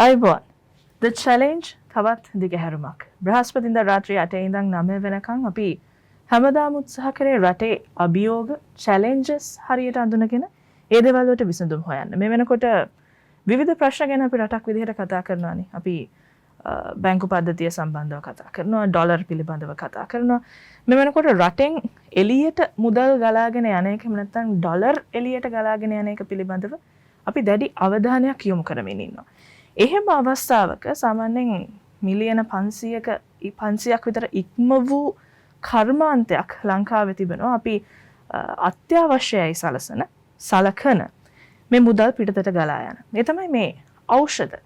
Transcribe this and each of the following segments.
අයිබෝන් The Challenge තවත් දිගහැරුමක්. බ්‍රහස්පතින්දා රාත්‍රී 8 ඉඳන් 9 වෙනකන් අපි හැමදාම උත්සාහ කරේ රටේ අභියෝග challenges හරියට අඳුනගෙන ඒ දේවල් වලට විසඳුම් හොයන්න. මේ වෙනකොට විවිධ ප්‍රශ්න ගැන අපි රටක් විදිහට කතා කරනවානේ. අපි බැංකු පද්ධතිය සම්බන්ධව කතා කරනවා, ඩොලර් පිළිබඳව කතා කරනවා. මේ වෙනකොට රටෙන් එළියට මුදල් ගලාගෙන යන එක නැත්නම් ඩොලර් එළියට ගලාගෙන යන එක පිළිබඳව අපි දැඩි අවධානයක් යොමු කරමින් ඉන්නවා. එහෙම අවස්ථාවක සාමාන්‍යයෙන් මිලියන 500ක් විතර ඉක්ම වූ කර්මාන්තයක් ලංකාවේ තිබෙනවා. අපි අත්‍යවශ්‍යයි සලකන මේ මුදල් පිටතට ගලා යන. මේ තමයි මේ ඖෂධ.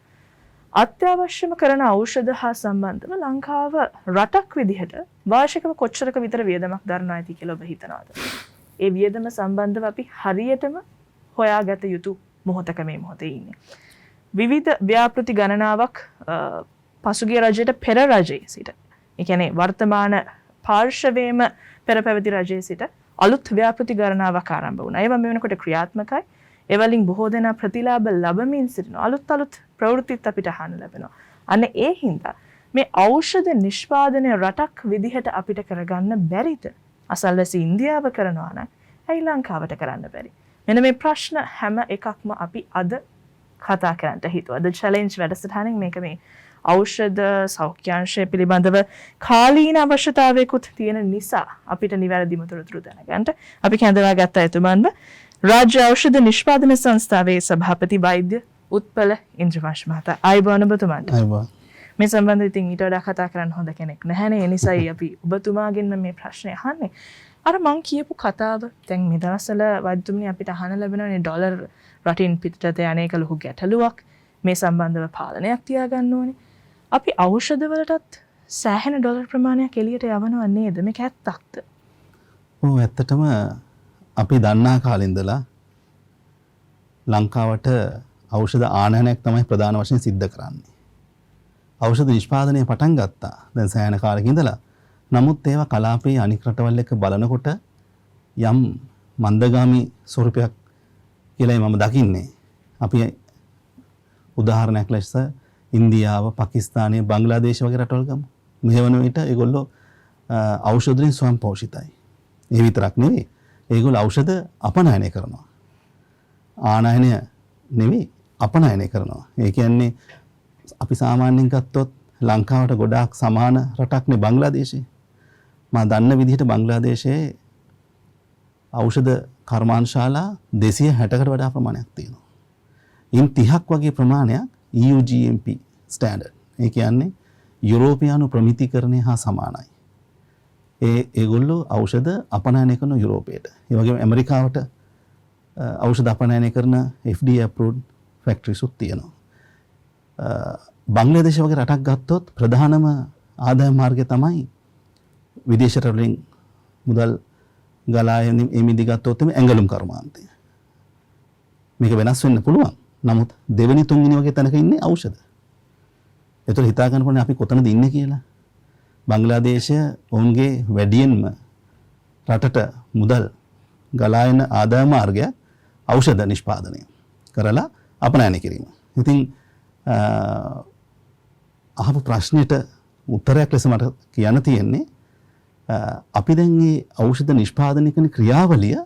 අත්‍යවශ්‍යම කරන ඖෂධ හා සම්බන්ධව ලංකාව රටක් විදිහට වාර්ෂිකව කොච්චරක විතර වියදමක් දරනවා ඇති කියලා ඔබ හිතනවාද? ඒ වියදම සම්බන්ධව අපි හරියටම හොයාගත යුතු මොහොතක මේ මොහොතේ ඉන්නේ. විවිධ ව්‍යාපෘති ගණනාවක් පසුගිය රජයට පෙර රජයේ සිට, ඒ කියන්නේ වර්තමාන පාර්ශවයේම පෙර පැවති රජයේ සිට අලුත් ව්‍යාපෘති ගණනාවක් ආරම්භ වුණා. ඒවා මේ වෙනකොට ක්‍රියාත්මකයි. ඒ වලින් බොහෝ දෙනා ප්‍රතිලාභ ලැබමින් සිටිනවා. අලුත් ප්‍රවෘත්තිත් අපිට අහන්න ලැබෙනවා. අන්න ඒ හින්දා මේ ඖෂධ නිෂ්පාදනය රටක් විදිහට අපිට කරගන්න බැරිද? අසල්වැසි ඉන්දියාව කරනවා නම් ඇයි ලංකාවට කරන්න බැරි? මෙන්න මේ ප්‍රශ්න හැම එකක්ම අපි අද කතා කරන්නට හිතුවා. The Challenge වැඩසටහනින් මේක මේ ඖෂධ සෞඛ්‍යාංශය පිළිබඳව කාලීන අවශ්‍යතාවයකුත් තියෙන නිසා අපිට නිවැරදිම තොරතුරු දැනගන්න අපි කැඳවා ගත්ත එතුමන්ව රාජ්‍ය ඖෂධ නිෂ්පාදන සංස්ථාවේ සභාපති වෛද්‍ය උත්පල ඉන්ද්‍රවංශ මහතා. අයිබෝන් ඔබතුමාට. අයිබෝන්. මේ සම්බන්ධව ඉතින් ඊට වඩා කතා කරන්න හොඳ කෙනෙක් නැහැනේ. ඒ නිසායි අපි ඔබතුමාගෙන් මේ ප්‍රශ්නේ අහන්නේ. අර මං කියපු කතාව දැන් මේ දවස්වල වෛද්‍යතුමනි අපිට අහන්න ලැබෙනවානේ ඩොලර් රටින් පිටට යන එක ලොකු ගැටලුවක්. මේ සම්බන්ධව පාලනයක් තියාගන්න ඕනේ. අපි ඖෂධ වලටත් සෑහෙන ඩොලර් ප්‍රමාණයක් එළියට යවනවා නේද? මේක ඇත්තක්ද? ඔව් ඇත්තටම අපි දන්නා කාලේ ඉඳලා ලංකාවට ඖෂධ ආනයනයක් තමයි ප්‍රධාන වශයෙන් සිද්ධ කරන්නේ. ඖෂධ නිෂ්පාදනය පටන් ගත්තා දැන් සෑහෙන කාලෙක ඉඳලා. නමුත් ඒවා කලාපයේ අනික් රටවල් එක්ක බලනකොට යම් මන්දගාමී ස්වරූපයක් කියලායි මම දකින්නේ. අපි උදාහරණයක් ලෙස ඉන්දියාව, පාකිස්තානය, බංග්ලාදේශ වගේ රටවල් ගමු. මේ වන විට ඒගොල්ලෝ ඖෂධ වලින් ස්වයං පෝෂිතයි. ඒ විතරක් නෙවෙයි. ඒගොල්ලෝ ඖෂධ අපනයනය කරනවා. ආනයනය නෙවෙයි අපනයනය කරනවා. ඒ කියන්නේ අපි සාමාන්‍යයෙන් ගත්තොත් ලංකාවට ගොඩාක් සමාන රටක්නේ බංග්ලාදේශය. මම දන්න විදිහට බංග්ලාදේශයේ ඖෂධ කර්මාන්තශාලා 260කට වඩා ප්‍රමාණයක් තියෙනවා. ඉන් 30ක් වගේ ප්‍රමාණයක් EU GMP ස්ටෑන්ඩඩ්. ඒ කියන්නේ යුරෝපියානු ප්‍රමිතිකරණය හා සමානයි. ඒගොල්ලෝ ඖෂධ අපනයනය කරන යුරෝපයට. ඒ වගේම ඇමරිකාවට ඖෂධ අපනයනය කරන FDA approved factories උත් තියෙනවා. බංග්ලාදේශ වගේ රටක් ගත්තොත් ප්‍රධානම ආදායම මාර්ගය තමයි විදේශ රටවලින් මුදල් ගලා එමිදි ගත්තොත් මේ ඇඟලුම් කර්මාන්තය. මේක වෙනස් වෙන්න පුළුවන්. නමුත් දෙවෙනි තුන්වෙනි වගේ තැනක ඉන්නේ ඖෂධ. ඒතර හිතා ගන්න ඕනේ අපි කොතනද ඉන්නේ කියලා. බංග්ලාදේශය ඔවුන්ගේ වැඩියෙන්ම රටට මුදල් ගලා එන ආදායම මාර්ගය ඖෂධ නිෂ්පාදනය කරලා අපනයනය කිරීම. ඉතින් අහපු ප්‍රශ්නෙට උත්තරයක් ලෙස මට කියන්න තියෙන්නේ අපි දැන් මේ ඖෂධ නිෂ්පාදනය කරන ක්‍රියාවලිය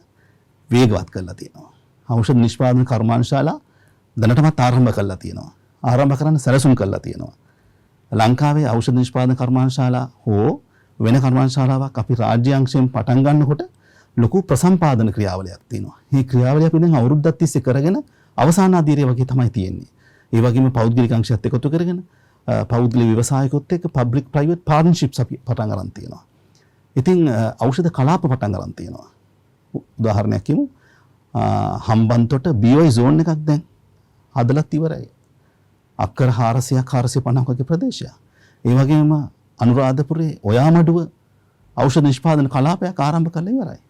වේගවත් කරලා තියෙනවා. ඖෂධ නිෂ්පාදන කර්මාන්තශාලා දැනටමත් ආරම්භ කරලා තියෙනවා. ආරම්භ කරන්න සැලසුම් කරලා තියෙනවා. ලංකාවේ ඖෂධ නිෂ්පාදන කර්මාන්තශාලා හෝ වෙන කර්මාන්තශාලාවක් අපි රාජ්‍යාංශයෙන් පටන් ගන්නකොට ලොකු ප්‍රසම්පාදන ක්‍රියාවලියක් තියෙනවා. මේ ක්‍රියාවලිය අපි දැන් අවුරුද්දක් තිස්සේ කරගෙන අවසාන අධීරය වගේ තමයි තියෙන්නේ. ඒ වගේම පෞද්ගලික අංශයත් එකතු කරගෙන පෞද්ගලික ව්‍යවසායකොත් එක්ක public private partnerships අපි පටන් ගන්න තියෙනවා. ඉතින් ඖෂධ කලාප පටන් ගන්න තියෙනවා. උදාහරණයක් කියමු. හම්බන්තොට BOI zone එකක් දැන් හදලත් ඉවරයි. අක්කර 400ක් 450ක් වගේ ප්‍රදේශයක්. ඒ වගේම අනුරාධපුරේ ඔයාමඩුව ඖෂධ නිෂ්පාදන කලාපයක් ආරම්භ කරලා ඉවරයි.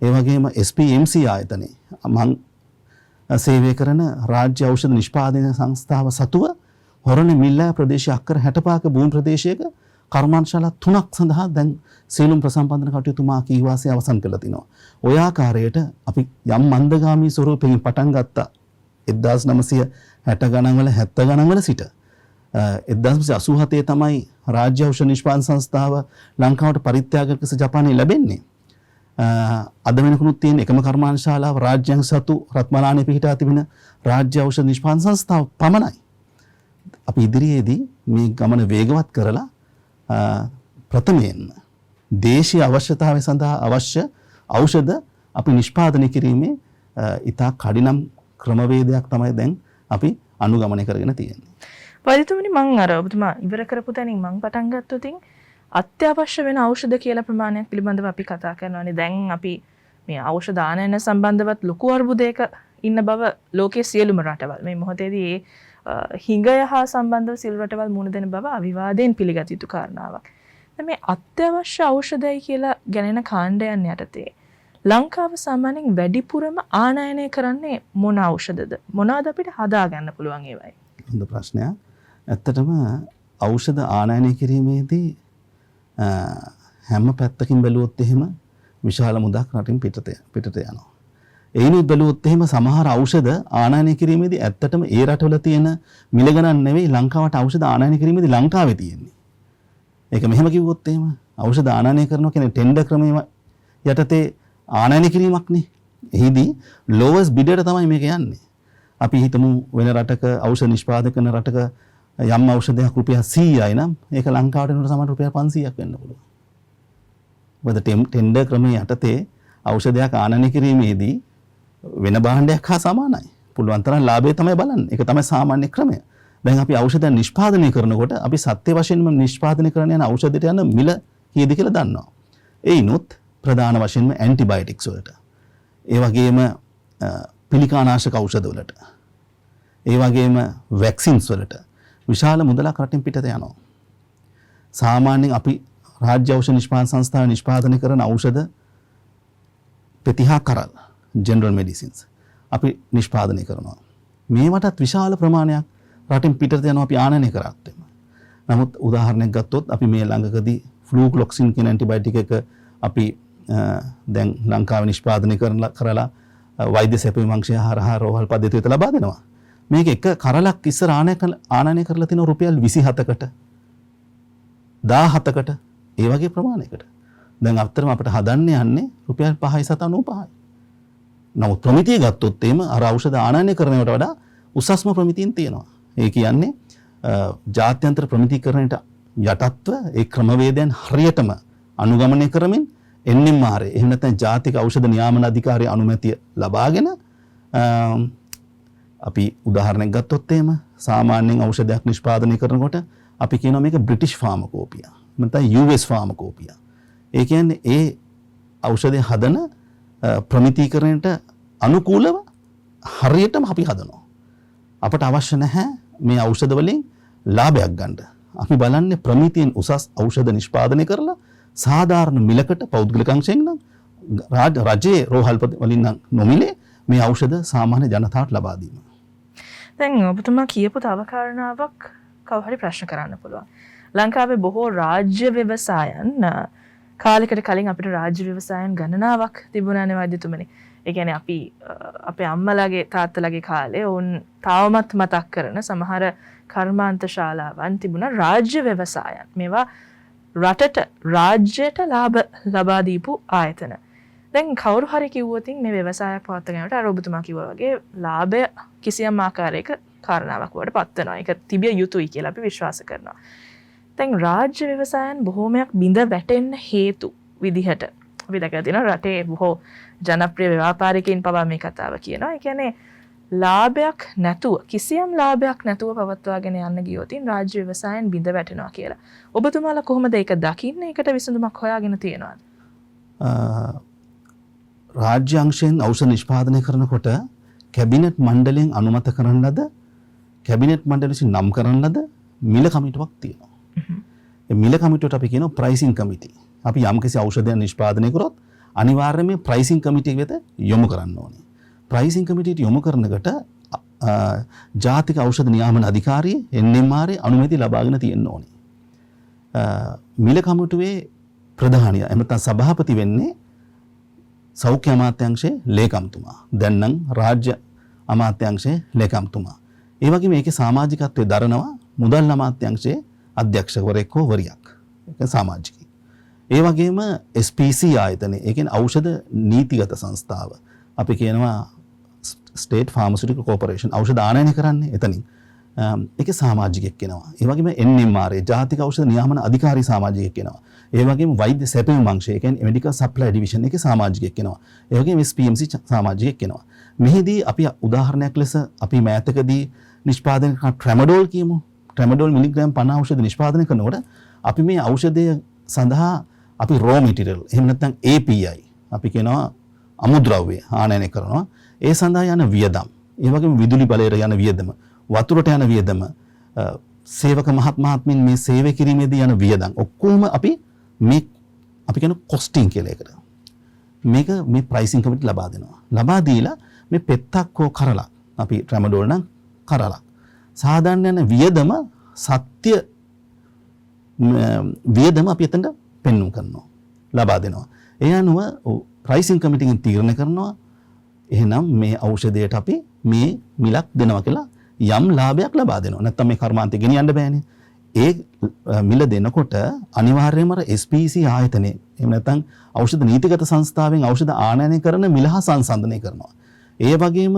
ඒ වගේම SPMC ආයතනයේ මං සේවය කරන රාජ්‍ය ඖෂධ නිෂ්පාදන සංස්ථාව සතුව හොරණ මිල්ලා ප්‍රදේශයේ අක්කර 65ක භූමි ප්‍රදේශයක කර්මාන්තශාලා 3ක් සඳහා දැන් සීලුම් ප්‍රසම්පන්දන කටයුතු මා කීවාසය අවසන් කරලා තිනවා. ඔය ආකාරයට අපි යම් මන්දගාමී ස්වරූපයෙන් පටන් ගත්ත 1960 ගණන් වල 70 ගණන් වල සිට 1987 තමයි රාජ්‍ය ඖෂධ නිෂ්පාදන සංස්ථාව ලංකාවට පරිත්‍යාග ලෙස ජපානයේ ලැබෙන්නේ. අද වෙනකුත් තියෙන එකම කර්මාන්තශාලාව රාජ්‍යංග සතු රත්මලානේ පිහිටා තිබෙන රාජ්‍ය ඖෂධ නිෂ්පාදන සංස්ථාව පමණයි. අපි ඉදිරියේදී මේ ගමන වේගවත් කරලා ප්‍රථමයෙන්ම දේශීය අවශ්‍යතාවය සඳහා අවශ්‍ය ඖෂධ අපි නිෂ්පාදනය කිරීමේ ඉතා කඩිනම් ක්‍රමවේදයක් තමයි දැන් අපි අනුගමනය කරගෙන තියෙන්නේ. වෛද්‍යතුමනි මම අර ඔබතුමා ඉවර කරපු තැනින් මම පටන් ගත්තොත් අත්‍යවශ්‍ය වෙන ඖෂධ කියලා ප්‍රමාණයක් පිළිබඳව අපි කතා කරනවානේ. දැන් අපි මේ ඖෂධ ආනයන සම්බන්ධවත් ලොකු අර්බුදයක ඉන්න බව ලෝකයේ සියලුම රටවල් මේ මොහොතේදී හිඟය හා සම්බන්ධව සියලු රටවල් මුහුණ දෙන බව අවිවාදයෙන් පිළිගත යුතු කාරණාවක්. දැන් මේ අත්‍යවශ්‍ය ඖෂධයි කියලා ගැනෙන කාණ්ඩයන් යටතේ ලංකාව සාමාන්‍යයෙන් වැඩිපුරම ආනයනය කරන්නේ මොන ඖෂධද? මොනවාද අපිට හදා ගන්න පුළුවන් ඒවයි? හොඳ ප්‍රශ්නයක්. ඇත්තටම ඖෂධ ආනයනය කිරීමේදී හැම පැත්තකින් බැලුවොත් එහෙම විශාල මුදක් රටින් පිටට යනවා. එයිනුත් බැලුවොත් එහෙම සමහර ඖෂධ ආනයනය කිරීමේදී ඇත්තටම ඒ රටවල තියෙන මිල ගණන් නෙවෙයි ලංකාවට ඖෂධ ආනයනය කිරීමේදී ලංකාවේ තියෙන්නේ. ඒක මෙහෙම කිව්වොත් එහෙම ඖෂධ ආනයනය කරනවා කියන්නේ ටෙන්ඩර් ක්‍රමයේ යටතේ ආනයනය කිරීමක්නේ. එහිදී lowest bidder තමයි මේක යන්නේ. අපි හිතමු වෙන රටක ඖෂධ නිෂ්පාදනය කරන රටක යම් ඖෂධයක් රුපියල් 100යි නම් ඒක ලංකාවට එනකොට සමහර රුපියල් 500ක් වෙන්න පුළුවන්. මොකද ටෙන්ඩර් ක්‍රමයේ යටතේ ඖෂධයක් ආනයනය කිරීමේදී වෙන භාණ්ඩයක් හා සමානයි. පුළුවන් තරම් ලාභය තමයි බලන්නේ. ඒක තමයි සාමාන්‍ය ක්‍රමය. දැන් අපි ඖෂධ නිෂ්පාදනය කරනකොට අපි සත්‍ය වශයෙන්ම නිෂ්පාදනය කරන යන ඖෂධයට යන මිල කීයද කියලා දන්නවා. ඒිනුත් ප්‍රධාන වශයෙන්ම ඇන්ටිබයොටික්ස් වලට. ඒ වගේම පිළිකානාශක ඖෂධ වලට. ඒ වගේම වැක්සින්ස් වලට විශාල මුදලක් රටින් පිටත යනවා. සාමාන්‍යයෙන් අපි රාජ්‍ය ඖෂධ නිෂ්පාදන සංස්ථාව නිෂ්පාදනය කරන ඖෂධ පෙතිහා කරල් ජෙනරල් මෙඩිසින්ස් අපි නිෂ්පාදනය කරනවා. මේවටත් විශාල ප්‍රමාණයක් රටින් පිටත යනවා අපි ආනයනය කරත්. නමුත් උදාහරණයක් ගත්තොත් අපි මේ ළඟකදී ෆ්ලූක්ලොක්සින් කියන ඇන්ටිබයොටික් එක අපි දැන් ලංකාවේ නිෂ්පාදනය කරලා වෛද්‍ය සැපයුම් අංශය හරහා රෝහල් පද්ධතිය වෙත ලබා දෙනවා. මේක එක කරලක් ඉස්සර ආනයනය කරලා තිනවා රුපියල් 27කට 17කට ඒ වගේ ප්‍රමාණයකට. දැන් අත්‍තරම අපිට හදන්න යන්නේ රුපියල් 5.95යි. නමුත් ප්‍රමිතිය ගත්තොත් එimhe අර ඖෂධ ආනයනය කරනවට වඩා උසස්ම ප්‍රමිතියින් තියෙනවා. ඒ කියන්නේ ජාත්‍යන්තර ප්‍රමිතිකරණයට යටත්ව ඒ ක්‍රමවේදයන් හරියටම අනුගමනය කරමින් NMR එහෙම නැත්නම් ජාතික ඖෂධ නියාමන අධිකාරිය අනුමැතිය ලබාගෙන අපි උදාහරණයක් ගත්තොත් එහෙම සාමාන්‍යයෙන් ඖෂධයක් නිෂ්පාදනය කරනකොට අපි කියනවා මේක බ්‍රිටිෂ් ෆාමකෝපියා නැත්නම් US ෆාමකෝපියා. ඒ කියන්නේ ඒ ඖෂධය හදන ප්‍රමිතිකරණයට අනුකූලව හරියටම අපි හදනවා. අපට අවශ්‍ය නැහැ මේ ඖෂධ වලින් ලාභයක් ගන්න. අපි බලන්නේ ප්‍රමිතියෙන් උසස් ඖෂධ නිෂ්පාදනය කරලා සාධාරණ මිලකට පෞද්ගලික අංශයෙන් නම් රජයේ රෝහල් වලින් නම් නොමිලේ මේ ඖෂධ සාමාන්‍ය ජනතාවට ලබා දීම. දැන් ඔබතුමා කියපු තව කාරණාවක් කවුරු හරි ප්‍රශ්න කරන්න පුළුවන්. ලංකාවේ බොහෝ රාජ්‍ය ව්‍යවසායන් කාලයකට කලින් අපිට රාජ්‍ය ව්‍යවසායන් ගණනාවක් තිබුණානේ වෛද්‍යතුමනි. ඒ කියන්නේ අපි අපේ අම්මලාගේ තාත්තලාගේ කාලේ වුන් තාවමත් මතක් කරන සමහර කර්මාන්ත ශාලාවන් තිබුණා රාජ්‍ය ව්‍යවසායන්. මේවා රටට රාජ්‍යයට ලාභ ලබා දීපු ආයතන. දැන් කවුරු හරි කිව්වොත් මේ ව්‍යවසායයක් පවත්වා ගැනීමට අර ඔබතුමා කිව්වා වගේ ලාභය කිසියම් ආකාරයක කාරණාවක් වඩ පත් වෙනවා. ඒක තිබිය යුතුයි කියලා අපි විශ්වාස කරනවා. දැන් රාජ්‍ය ව්‍යවසායන් බොහෝමයක් බිඳ වැටෙන්න හේතු විදිහට අපි දැකලා තියෙනවා රටේ බොහෝ ජනප්‍රිය ව්‍යාපාරිකයින් පවා මේ කතාව කියනවා. ඒ කියන්නේ ලාභයක් නැතුව කිසියම් ලාභයක් නැතුව පවත්වාගෙන යන්න ගියොත් රාජ්‍ය ව්‍යවසායන් බිඳ වැටෙනවා කියලා. ඔබතුමාලා කොහොමද ඒක දකින්නේ? ඒකට විසඳුමක් හොයාගෙන තියෙනවද? රාජ්‍ය අංශයෙන් ඖෂධ නිෂ්පාදනය කරනකොට කැබිනට් මණ්ඩලයෙන් අනුමත කරන ලද කැබිනට් මණ්ඩල විසින් නම් කරන ලද මිල කමිටුවක් තියෙනවා. ඒ මිල කමිටුවට අපි කියනවා ප්‍රයිසින් කමිටි. අපි යම්කිසි ඖෂධයක් නිෂ්පාදනය කරොත් අනිවාර්යයෙන්ම මේ ප්‍රයිසින් කමිටිය වෙත යොමු කරන්න ඕනේ. ප්‍රයිසින් කමිටියට යොමු කරනකොට ජාතික ඖෂධ නියාමන අධිකාරිය NMR අනුමැතිය ලබාගෙන තියෙන්න ඕනේ. මිල කමිටුවේ ප්‍රධානියා එහෙම නැත්නම් සභාපති වෙන්නේ සෞඛ්‍ය අමාත්‍යාංශයේ ලේකම්තුමා. දැන් නම් රාජ්‍ය අමාත්‍යාංශයේ ලේකම්තුමා. ඒ වගේම මේකේ සමාජිකත්වයේ දරනවා මුදල් අමාත්‍යාංශයේ අධ්‍යක්ෂකවරයෙක් හෝ වරියක්. ඒක සමාජිකයි. ඒ වගේම SPC ආයතනය, ඒ කියන්නේ ඖෂධ නීතිගත සංස්ථාව. අපි කියනවා ස්ටේට් ෆාමසිටිකල් කෝපරේෂන්, ඖෂධ ආනයනය කරන්නේ එතනින්. ඒකේ සමාජිකයෙක් වෙනවා. ඒ වගේම NMRA ජාතික ඖෂධ නියාමන අධිකාරී සමාජිකයෙක් වෙනවා. ඒ වගේම වෛද්‍ය සැපයුම් අංශය, ඒ කියන්නේ මෙඩිකල් සප්ලයි ඩිවිෂන් එකේ සමාජිකයෙක් වෙනවා. ඒ වගේම SPMC සමාජිකයෙක් වෙනවා. මෙහිදී අපි උදාහරණයක් ලෙස අපි මෑතකදී නිෂ්පාදනය කරන ට්‍රැමඩෝල් කියමු. ට්‍රැමඩෝල් මිලිග්‍රෑම් 50 ඖෂධ නිෂ්පාදනය කරනකොට අපි මේ ඖෂධය සඳහා අපි raw material එහෙම නැත්නම් API අපි කියනවා අමුද්‍රව්‍ය ආනයනය කරනවා. ඒ සඳහා යන වියදම්, ඒ වගේම විදුලි බලයට යන වියදම, වතුරට යන වියදම, සේවක මහත්මීන් මේ සේවය කිරීමේදී යන වියදම් ඔක්කොම අපි කියන කොස්ටිං කියලා එකට. මේක මේ ප්‍රයිසින් කමිටු ලබා දෙනවා. ලබා දීලා මේ පෙත්තක් හෝ කරලා අපි ට්‍රැමඩෝල් නම් කරලා සාමාන්‍ය යන වියදම සත්‍ය වියදම අපි එතනට පෙන්වුම් කරනවා. ලබා දෙනවා. ඒ අනුව ප්‍රයිසින් කමිටියෙන් තීරණය කරනවා එහෙනම් මේ ඖෂධයට අපි මේ මිලක් දෙනවා කියලා යම් ලාභයක් ලබා දෙනවා. නැත්නම් මේ කර්මාන්තය ගෙනියන්න බෑනේ. ඒ මිල දෙනකොට අනිවාර්යයෙන්ම SPC ආයතනයේ එහෙම නැත්නම් ඖෂධ නීතිගත සංස්ථාවෙන් ඖෂධ ආනයනය කරන මිල හා සංසන්දනය කරනවා. ඒ වගේම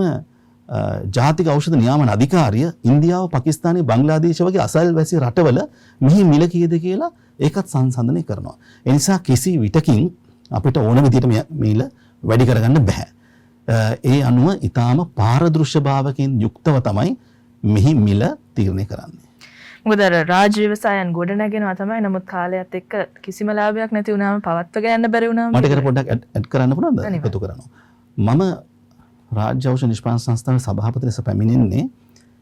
ජාතික ඖෂධ නියාමන අධිකාරිය ඉන්දියාව, පාකිස්තානය, බංග්ලාදේශ වගේ අසල්වැසි රටවල මෙහි මිල කීයද කියලා ඒකත් සංසන්දනය කරනවා. ඒ නිසා කිසි විටකින් අපිට ඕන විදිහට මිල වැඩි කරගන්න බෑ. ඒ අනුව ඊටාම පාරදෘශ්‍යභාවකින් යුක්තව තමයි මෙහි මිල තීරණය කරන්නේ. මොකද රාජ්‍ය ව්‍යවසායන් ගොඩ නැගෙනවා තමයි. නමුත් කාලයත් එක්ක කිසිම ලාභයක් නැති වුණාම පවත්වගෙන යන්න බැරි වුණාම මට කර පොඩ්ඩක් ඇඩ් කරන්න පුළුවන්ද? එකතු කරනවා. මම රාජ්‍ය ඖෂධ නිෂ්පාදන සංස්ථාවේ සභාපති ලෙස පැමිණෙන්නේ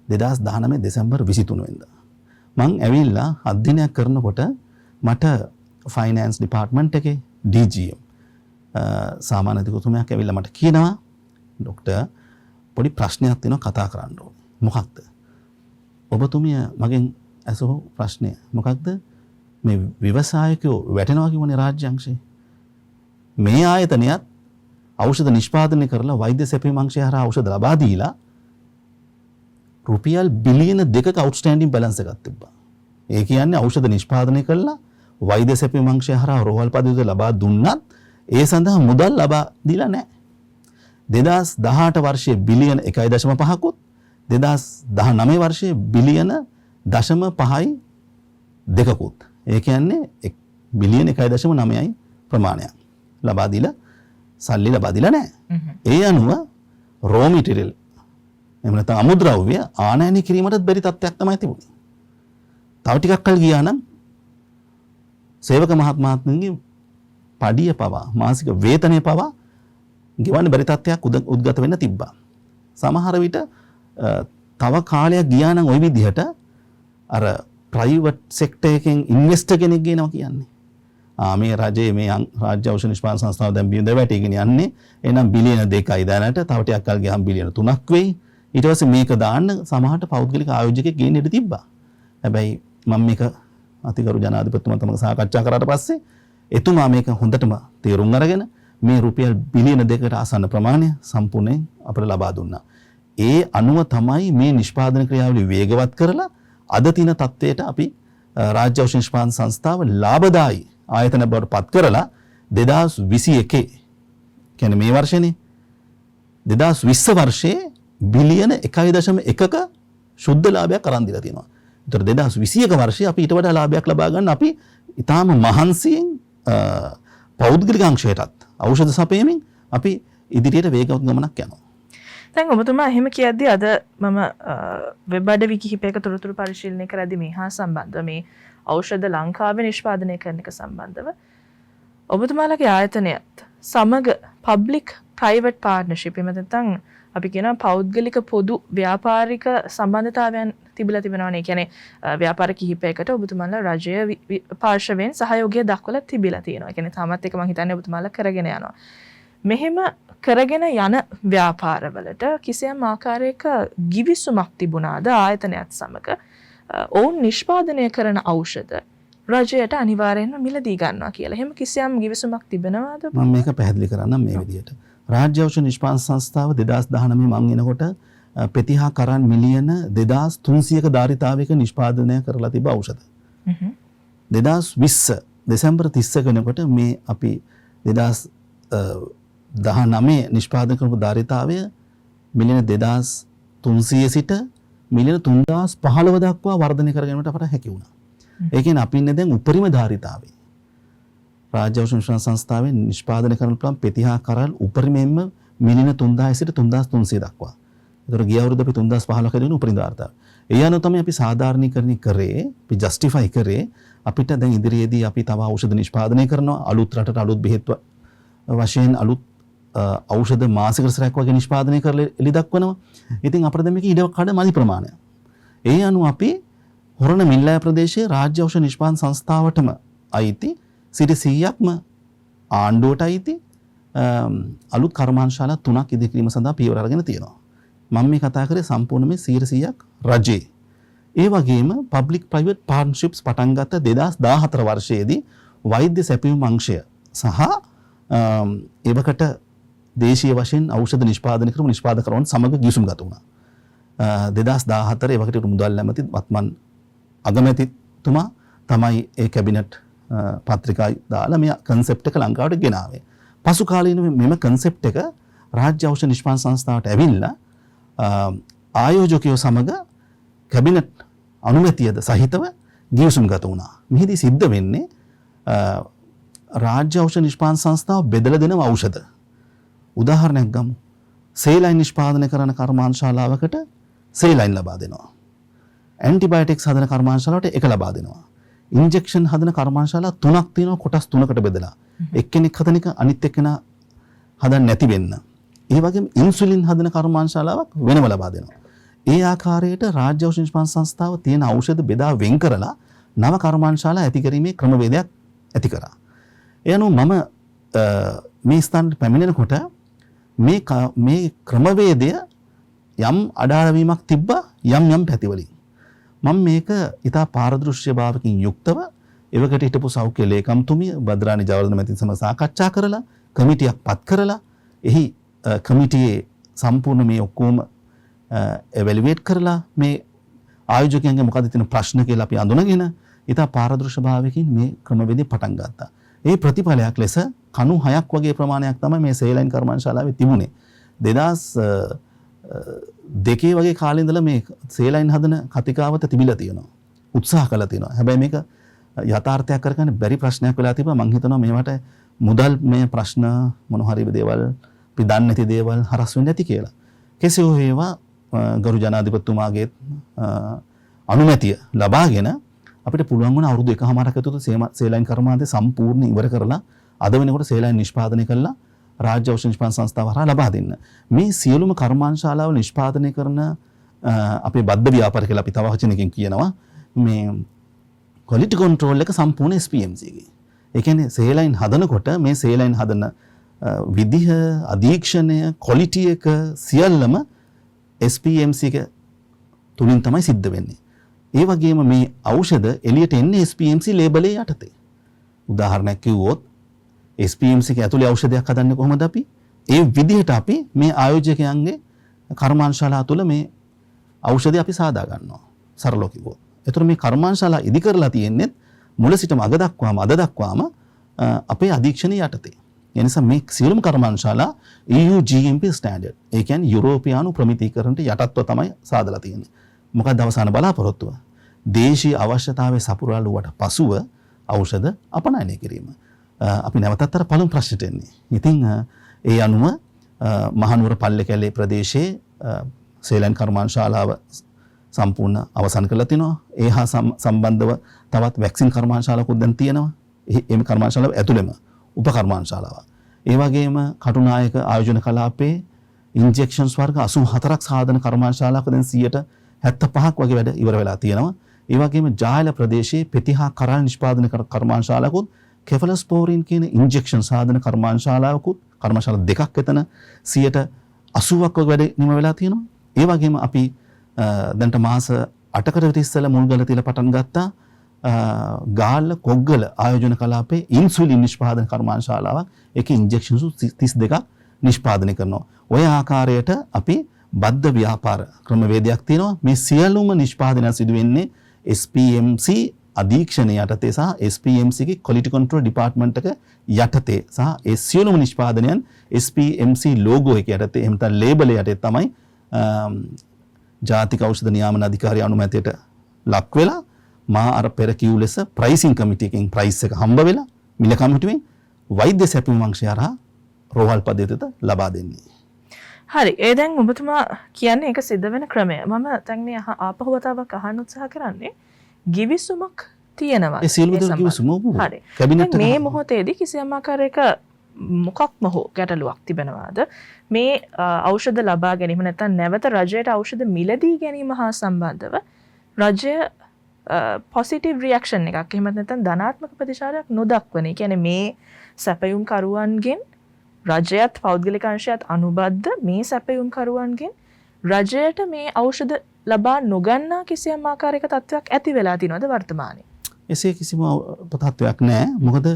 2019 දෙසැම්බර් 23 වෙනිදා. මං ඇවිල්ලා අධ්‍යයනයක් කරනකොට මට ෆයිනෑන්ස් ඩිපාර්ට්මන්ට් එකේ DGM සාමාන්‍ය අධිකෘතුමයක් ඇවිල්ලා මට කියනවා ડોක්ටර් පොඩි ප්‍රශ්නයක් තියෙනවා කතා කරන්න ඕනේ. මොකක්ද? ඔබතුමිය මගෙන් අසෝ ප්‍රශ්නය මොකක්ද? මේ ව්‍යවසායකයෝ වැටෙනවා කියවනේ රාජ්‍ය අංශේ. මේ ආයතනයත් ඖෂධ නිෂ්පාදනය කරලා වෛද්‍ය සැපයුම් අංශය හරහා ඖෂධ ලබා දීලා රුපියල් බිලියන 2ක අවුට්ස්ටෑන්ඩින් බැලන්ස් එකක් තිබ්බා. ඒ කියන්නේ ඖෂධ නිෂ්පාදනය කරලා වෛද්‍ය සැපයුම් අංශය හරහා රෝහල් පද්ධතිය ලබා දුන්නත් ඒ සඳහා මුදල් ලබා දීලා නැහැ. 2018 වර්ෂයේ බිලියන 1.5කුත් 2019 වර්ෂයේ බිලියන 0.5යි දෙකකුත්. ඒ කියන්නේ බිලියන 1.9යි ප්‍රමාණයක් ලබා දීලා සල්ලි ලබා දීලා නැහැ. ඒ අනුව raw material එහෙම නැත්නම් අමුද්‍රව්‍ය ආනයනය කිරීමටත් බැරි තත්ත්වයක් තමයි තිබුණේ. තව ටිකක් කල් ගියා නම් සේවක මහත්මයාගේ පඩිය පවා මාසික වේතනය පවා ගෙවන්න බැරි තත්ත්වයක් උද්ගත වෙන්න තිබ්බා. සමහර විට තව කාලයක් ගියා නම් ওই විදිහට අර ප්‍රයිවට් සෙක්ටර් එකෙන් ඉන්වෙස්ටර් කෙනෙක් ගේනවා කියන්නේ. මේ රජයේ මේ රාජ්‍ය ඖෂධ නිෂ්පාදන සංස්ථාව දැන් බිඳ වැටීගෙන යන්නේ. එහෙනම් බිලියන 2යි දැනට තව ටිකක් කල් ගියාම බිලියන 3ක් වෙයි. ඊට පස්සේ මේක දාන්න සමහරට පෞද්ගලික ආයෝජකයෙක් ගේන්න ඉඩ තිබ්බා. හැබැයි මම මේක අතිගරු ජනාධිපතිතුමා තමක සාකච්ඡා කරාට පස්සේ එතුමා මේක හොඳටම තේරුම් අරගෙන මේ රුපියල් බිලියන 2කට ආසන්න ප්‍රමාණය සම්පූර්ණයෙන් අපිට ලබා දුන්නා. ඒ අනුව තමයි මේ නිෂ්පාදන ක්‍රියාවලිය වේගවත් කරලා අද තින තත්ත්වයට අපි රාජ්‍ය ඖෂධ නිෂ්පාදන සංස්ථාව ලාභදායි ආයතන බවට පත් කරලා 2021 කියන්නේ මේ වර්ෂනේ 2020 වර්ෂයේ බිලියන 1.1ක ශුද්ධ ලාභයක් අරන් දීලා තියෙනවා. ඒතර 2021 වර්ෂයේ අපි ඊට වඩා ලාභයක් ලබා ගන්න අපි ඊටාම මහන්සියෙන් පෞද්ගලික අංශයටත් ඖෂධ සපයමින් අපි ඉදිරියට වේගවත් ගමනක් යනවා. දැන් ඔබතුමා එහෙම කියද්දී අද මම වෙබ් අඩවි කිහිපයක තොරතුරු පරිශීලනය කරද්දී මේ හා සම්බන්ධව මේ ඖෂධ ලංකාවේ නිෂ්පාදනය කරන එක සම්බන්ධව ඔබතුමාලගේ ආයතනයත් සමග පබ්ලික් ප්‍රයිවට් පාර්ට්නර්ෂිප් එහෙම නැත්නම් අපි කියනවා පෞද්ගලික පොදු ව්‍යාපාරික සම්බන්ධතාවයන් තිබිලා තිබෙනවානේ. ඒ කියන්නේ ව්‍යාපාර කිහිපයකට ඔබතුමාලා රජය පාර්ශවයෙන් සහයෝගය දක්වලා තිබිලා තියෙනවා. ඒ කියන්නේ තාමත් එක මම හිතන්නේ ඔබතුමාලා කරගෙන යනවා. මෙහෙම කරගෙන යන ව්‍යාපාරවලට කිසියම් ආකාරයක ගිවිසුමක් තිබුණාද ආයතනයත් සමග ඔවුන් නිෂ්පාදනය කරන ඖෂධ රජයට අනිවාර්යයෙන්ම මිලදී ගන්නවා කියලා. එහෙම කිසියම් ගිවිසුමක් තිබෙනවද? මම මේක පැහැදිලි කරන්නම් මේ විදිහට. රාජ්‍ය ඖෂධ නිෂ්පාදන සංස්ථාව 2019 මං එනකොට පෙතිහා කරන් මිලියන 2300ක ධාරිතාවයක නිෂ්පාදනය කරලා තිබ ඖෂධ. 2020 දෙසැම්බර් 30 වෙනකොට මේ අපි 2019 නිෂ්පාදනය කරපු ධාරිතාවය මිලියන 2300 සිට මිලියන 3015 දක්වා වර්ධනය කර ගැනීමට අපට හැකි වුණා. ඒ කියන්නේ අපි ඉන්නේ දැන් උපරිම ධාරිතාවේ. රාජ්‍ය ඖෂධ නිෂ්පාදන සංස්ථාවෙන් නිෂ්පාදනය කරන පුළුවන් පෙතිහා කරල් උපරිමයෙන්ම මිලියන 3000 සිට 3300 දක්වා. ඒතර ගිය අවුරුද්ද අපි 3015 ක උපරිම ධාරිතාව. ඒ අනුව තමයි අපි සාධාරණීකරණය කරේ, අපි ජස්ටිෆයි කරේ අපිට දැන් ඉදිරියේදී අපි තව ඖෂධ නිෂ්පාදනය කරනවා, අලුත් රටට අලුත් බෙහෙත් වශයෙන් අලුත් ඖෂධ මාසික සරයක් වගේ නිෂ්පාදනය කරලා එළි දක්වනවා. ඉතින් අපිට දැන් මේක ඉඩ කඩ මදි ප්‍රමාණයක්. ඒ අනුව අපි හොරණ මිල්ලෑ ප්‍රදේශයේ රාජ්‍ය ඖෂධ නිෂ්පාදන සංස්ථාවටම අයිති 100%ක්ම ආණ්ඩුවට අයිති අලුත් කර්මාන්තශාලා 3ක් ඉදිකිරීම සඳහා පියවර අරගෙන තියෙනවා. මම මේ කතා කරේ සම්පූර්ණ මේ 100%ක් රජයේ. ඒ වගේම public private partnerships පටන් ගත්ත 2014 වර්ෂයේදී වෛද්‍ය සැපයුම් අංශය සහ එවකට දේශීය වශයෙන් ඖෂධ නිෂ්පාදනය කරන නිෂ්පාදකරුවන් සමග ගිවිසුම් ගත වුණා. 2014 එවකට මුදල් ඇමති වත්මන් අගමැතිතුමා තමයි ඒ කැබිනට් පත්‍රිකා දාලා මේ කන්සෙප්ට් එක ලංකාවට ගෙනාවේ. පසු කාලීනව මෙම කන්සෙප්ට් එක රාජ්‍ය ඖෂධ නිෂ්පාදන සංස්ථාවට ඇවිල්ලා ආයෝජකයෝ සමග කැබිනට් අනුමැතියද සහිතව ගිවිසුම් ගත වුණා. මෙහිදී සිද්ධ වෙන්නේ රාජ්‍ය ඖෂධ නිෂ්පාදන සංස්ථාව බෙදලා දෙන ඖෂධ. උදාහරණයක් ගමු. සේලයින් නිෂ්පාදනය කරන කර්මාන්තශාලාවකට සේලයින් ලබා දෙනවා. ඇන්ටිබයොටික්ස් හදන කර්මාන්තශාලාවට එක ලබා දෙනවා. ඉන්ජෙක්ෂන් හදන කර්මාන්තශාලා 3ක් තියෙනවා කොටස් 3කට බෙදලා. එක්කෙනෙක් හදන එක අනිත් එක්කෙනා හදන්න නැති වෙන්න. ඒ වගේම ඉන්සුලින් හදන කර්මාන්තශාලාවක් වෙනම ලබා දෙනවා. ඒ ආකාරයට රාජ්‍ය ඖෂධ නිෂ්පාදන සංස්ථාව තියෙන ඖෂධ බෙදා වෙන් කරලා නව කර්මාන්තශාලා ඇති කිරීමේ ක්‍රමවේදයක් ඇති කරා. ඒ අනුව මම මේ ස්ථානට පැමිණෙනකොට මේ ක්‍රමවේදය යම් අඩාලවීමක් තිබ්බා යම් පැතිවලින්. මම මේක ඉතා පාරදෘශ්‍ය භාවකින් යුක්තව එවකට හිටපු සෞඛ්‍ය ලේකම්තුමිය බද්රානි ජයවර්ධන මැතිතුමා සමග සාකච්ඡා කරලා කමිටියක් පත් කරලා එහි කමිටියේ සම්පූර්ණ මේ ඔක්කොම එවැලුවේට් කරලා මේ ආයෝජකයන්ගේ මොකද තියෙන ප්‍රශ්න කියලා අපි අඳුනගෙන ඉතා පාරදෘශ්‍ය භාවයකින් මේ ක්‍රමවේදය පටන් ගත්තා. ඒ ප්‍රතිඵලයක් ලෙස කණු 6ක් වගේ ප්‍රමාණයක් තමයි මේ සේලයින් කර්මාන්තශාලාවේ තිබුණේ. 2002 වගේ කාලේ ඉඳලා මේ සේලයින් හදන කතිකාවත තිබිලා තියෙනවා. උත්සාහ කළා තියෙනවා. හැබැයි මේක යථාර්ථයක් කරගන්න බැරි ප්‍රශ්නයක් වෙලා තිබුණා. මම හිතනවා මේවට මුදල් මේ ප්‍රශ්න මොන හරි දේවල් අපි දන්නේ නැති දේවල් හරස් වෙන්නේ නැති කියලා. කෙසේ හෝ වේවා ගරු ජනාධිපතිතුමාගේ අනුමැතිය ලබාගෙන අපිට පුළුවන් වුණා අවුරුදු 1කමාරක් ඇතුළත සේලයින් කර්මාන්තය සම්පූර්ණ ඉවර කරලා අද වෙනකොට සේලයින් නිෂ්පාදනය කළා රාජ්‍ය ඖෂධ නිෂ්පාදන සංස්ථාව හරහා ලබා දෙන්න. මේ සියලුම කර්මාන්තශාලාවල නිෂ්පාදනය කරන අපේ බද්ධ ව්‍යාපාර කියලා අපි තව වචනකින් කියනවා මේ ක්වොලිටි කන්ට්‍රෝල් එක සම්පූර්ණ SPMC එකේ. ඒ කියන්නේ සේලයින් හදනකොට මේ සේලයින් හදන විදිහ, අධීක්ෂණය, ක්වොලිටි එක සියල්ලම SPMC එක තුලින් තමයි සිද්ධ වෙන්නේ. ඒ වගේම මේ ඖෂධ එළියට එන්නේ SPMC ලේබලේ යටතේ. උදාහරණයක් කිව්වොත් SPMC එක ඇතුලේ ඖෂධයක් හදන්නේ කොහොමද අපි? ඒ විදිහට අපි මේ ආයෝජකයන්ගේ කර්මාන්තශාලා තුළ මේ ඖෂධය අපි සාදා ගන්නවා. සරලව කිව්වොත්. ඒතර මේ කර්මාන්තශාලා ඉදි කරලා තියෙන්නේ මුල සිටම අග දක්වාම අද දක්වාම අපේ අධීක්ෂණය යටතේ. ඒ නිසා මේ සියලුම කර්මාන්තශාලා EU GMP ස්ටෑන්ඩඩ්. ඒ කියන්නේ යුරෝපියානු ප්‍රමිතීකරණයට යටත්ව තමයි සාදලා තියෙන්නේ. මොකක්ද අවසාන බලාපොරොත්තුව? දේශීය අවශ්‍යතාවය සපුරාලුවට පසුව ඖෂධ අපනයනය කිරීම. අපි නැවතත් අර පළමු ප්‍රශ්නෙට එන්නේ. ඉතින් ඒ අනුව මහනුවර පල්ලේකැලේ ප්‍රදේශයේ සේලයින් කර්මාන්තශාලාව සම්පූර්ණ අවසන් කරලා තිනවා. ඒ හා සම්බන්ධව තවත් වැක්සින් කර්මාන්තශාලාවකුත් දැන් තියෙනවා. මේ කර්මාන්තශාලාව ඇතුළෙම උපකර්මාන්තශාලාව. ඒ වගේම කටුනායක ආයෝජන කලාපේ ඉන්ජෙක්ෂන්ස් වර්ග 84ක් සාධන කර්මාන්තශාලාවක දැන් 75ක් වගේ වැඩ ඉවර වෙලා තියෙනවා. ඒ වගේම ජායල ප්‍රදේශයේ පෙතිහා කරල් නිෂ්පාදන කර්මාන්තශාලාවකුත් කෙෆලස්පෝරින් කියන ඉන්ජෙක්ෂන් සාධන කර්මාන්තශාලාවකුත් කර්මාන්තශාලා දෙකක් එතන 80ක් වගේ වැඩ නිම වෙලා තියෙනවා. ඒ වගේම අපි දැන්ට මාස 8කට විතර ඉස්සෙල්ලා මුල්ගල තියලා පටන් ගත්තා ගාල්ල කොග්ගල ආයෝජන කලාපේ ඉන්සුලින් නිෂ්පාදන කර්මාන්තශාලාවක්. ඒකේ ඉන්ජෙක්ෂන්ස් 32ක් නිෂ්පාදනය කරනවා. ඔය ආකාරයට අපි බද්ධ ව්‍යාපාර ක්‍රමවේදයක් තියෙනවා. මේ සියලුම නිෂ්පාදනය සිදු වෙන්නේ SPMC අධීක්ෂණය යටතේ සහ SPMC ගේ quality control department එක යටතේ සහ ඒ සියලුම නිෂ්පාදනයන් SPMC logo එක යටතේ එහෙම නැත්නම් label යටතේ තමයි ජාතික ඖෂධ නියාමන අධිකාරිය අනුමැතියට ලක් වෙලා මා අර පෙර කිව් ලෙස ප්‍රයිසිං කමිටි එකෙන් ප්‍රයිස් එක හම්බ වෙලා මිල කමිටුවෙන් වෛද්‍ය සැපයුම් අංශය හරහා රෝහල් පද්ධතියට ලබා දෙන්නේ. හරි. ඒ දැන් ඔබතුමා කියන්නේ ඒක සිද්ධ වෙන ක්‍රමය. මම දැන් මේ ආපහු වතාවක් අහන්න උත්සාහ කරන්නේ ගිවිසුමක් තියෙනවා. ඒ සියලුම දේ ගිවිසුම හරි. කැබිනට් මේ මොහොතේදී කිසියම් ආකාරයක මොකක්ම හෝ ගැටලුවක් තිබෙනවාද? මේ ඖෂධ ලබා ගැනීම නැත්නම් නැවත රජයට ඖෂධ මිලදී ගැනීම හා සම්බන්ධව රජය පොසිටිව් රියැක්ෂන් එකක් එහෙම නැත්නම් ධනාත්මක ප්‍රතිචාරයක් නොදක්වන. ඒ කියන්නේ මේ සැපයුම් කරුවන්ගෙන් රජයත් පෞද්ගලික අංශයත් අනුබද්ධ මේ සැපයුම් කරුවන්ගෙන් රජයට මේ ඖෂධ ලබා නොගන්නා කිසියම් ආකාරයක තත්ත්වයක් ඇති වෙලා තියෙනවද වර්තමානයේ? එසේ කිසිම තත්ත්වයක් නැහැ. මොකද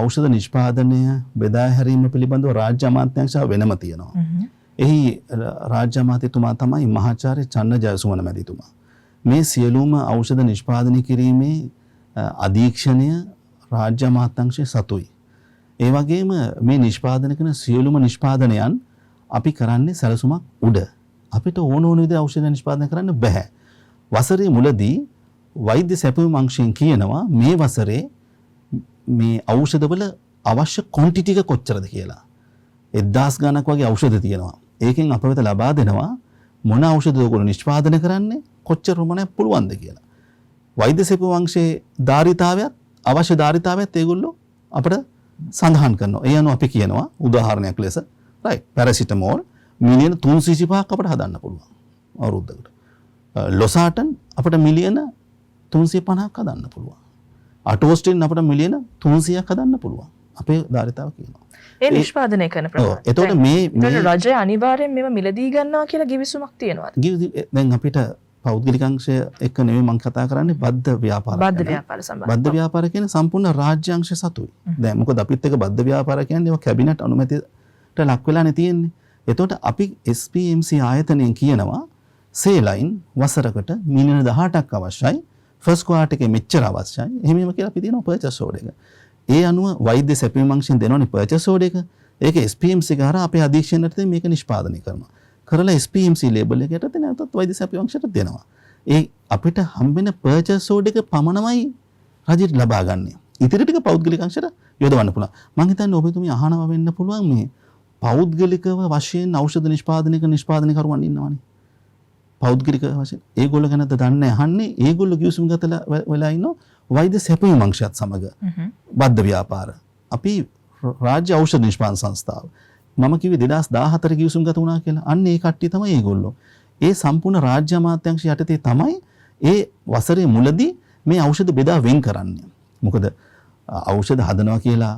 ඖෂධ නිෂ්පාදනය බෙදා හැරීම පිළිබඳව රාජ්‍ය අමාත්‍යාංශය වෙනම තියෙනවා. එහි රාජ්‍ය අමාත්‍යතුමා තමයි මහාචාර්ය චන්න ජයසුමන මැතිතුමා. මේ සියලුම ඖෂධ නිෂ්පාදනය කිරීමේ අධීක්ෂණය රාජ්‍ය අමාත්‍යාංශය සතුයි. ඒ වගේම මේ නිෂ්පාදනය කරන සියලුම නිෂ්පාදනයන් අපි කරන්නේ සැලසුමක් උඩ. අපිට ඕන විදිහට ඖෂධ නිෂ්පාදනය කරන්න බෑ. වසරේ මුලදී වෛද්‍ය සැපයුම් අංශයෙන් කියනවා මේ වසරේ මේ ඖෂධවල අවශ්‍ය ක්වොන්ටිටි එක කොච්චරද කියලා. 1000 ගණක් වගේ ඖෂධ තියෙනවා. ඒකෙන් අප වෙත ලබා දෙනවා මොන ඖෂධද ඔයගොල්ලෝ නිෂ්පාදනය කරන්නේ කොච්චර ප්‍රමාණයක් පුළුවන්ද කියලා. වෛද්‍ය සැපයුම් අංශයේ ධාරිතාවයත් අවශ්‍ය ධාරිතාවයත් ඒගොල්ලෝ අපිට සඳහන් කරනවා. ඒ අනුව අපි කියනවා උදාහරණයක් ලෙස රයිට් පැරසිටමෝල් මිලියන 325ක් අපිට හදන්න පුළුවන් අවුරුද්දකට. ලොසාටන් අපිට මිලියන 350ක් හදන්න පුළුවන්. අටෝස්ටින් අපිට මිලියන 300ක් හදන්න පුළුවන්. අපේ ධාරිතාව කියනවා. ඒ නිෂ්පාදනය කරන ප්‍රමාණය. එතකොට මේ රජය අනිවාර්යෙන් මේව මිලදී ගන්නවා කියලා ගිවිසුමක් තියෙනවද? දැන් අපිට පෞද්ගලික අංශය එක්ක නෙමෙයි මම කතා කරන්නේ බද්ධ ව්‍යාපාර. බද්ධ ව්‍යාපාර සම්බන්ධ. බද්ධ ව්‍යාපාර කියන්නේ සම්පූර්ණ රාජ්‍ය අංශ සතුයි. දැන් මොකද අපිත් එක්ක බද්ධ ව්‍යාපාර කියන්නේ ඒවා කැබිනට් අනුමැතියට ලක් වෙලානේ තියෙන්නේ. එතකොට අපි SPMC ආයතනයෙන් කියනවා සේලයින් වසරකට මිලියන 18ක් අවශ්‍යයි. ෆස්ට් ක්වාර්ටර් එකේ මෙච්චර අවශ්‍යයි. එහෙම කියලා අපි දෙනවා පර්චේස් ඕඩර් එක. ඒ අනුව වෛද්‍ය සැපයුම් අංශයෙන් දෙනවනේ පර්චේස් ඕඩර් එක. ඒක SPMC ගාන අපේ අධීක්ෂණයට මේක නිෂ්පාදනය කරනවා. කරලා SPMC ලේබල් එක යටතේ නැවතත් වෛද්‍ය සැපයුම් අංශයට දෙනවා. ඒ අපිට හම්බෙන පර්චේස් ඕඩර් එක පමණමයි රජයට ලබා ගන්න. ඉතිරි ටික පෞද්ගලික අංශයට යොදවන්න පුළුවන්. මම හිතන්නේ ඔබතුමිය අහනවා වෙන්න පුළුවන් මේ පෞද්ගලිකව වශයෙන් ඖෂධ නිෂ්පාදනකරුවන් ඉන්නවනේ. පෞද්ගලික වශයෙන් ඒගොල්ලෝ ගැනද දන්නේ අහන්නේ ඒගොල්ලෝ කිව්සුම් ගතලා වෙලා ඉන්නෝ වෛද්‍ය සැපයුම් අංශයත් සමග බද්ධ ව්‍යාපාර. අපි රාජ්‍ය ඖෂධ නිෂ්පාදන සංස්ථාව. මම කිව්වේ 2014 කිව්සුම් ගත වුණා කියලා. අන්න ඒ කට්ටිය තමයි ඒගොල්ලෝ. ඒ සම්පූර්ණ රාජ්‍ය අමාත්‍යාංශ යටතේ තමයි ඒ වසරේ මුලදී මේ ඖෂධ බෙදා වෙන් කරන්නේ. මොකද ඖෂධ හදනවා කියලා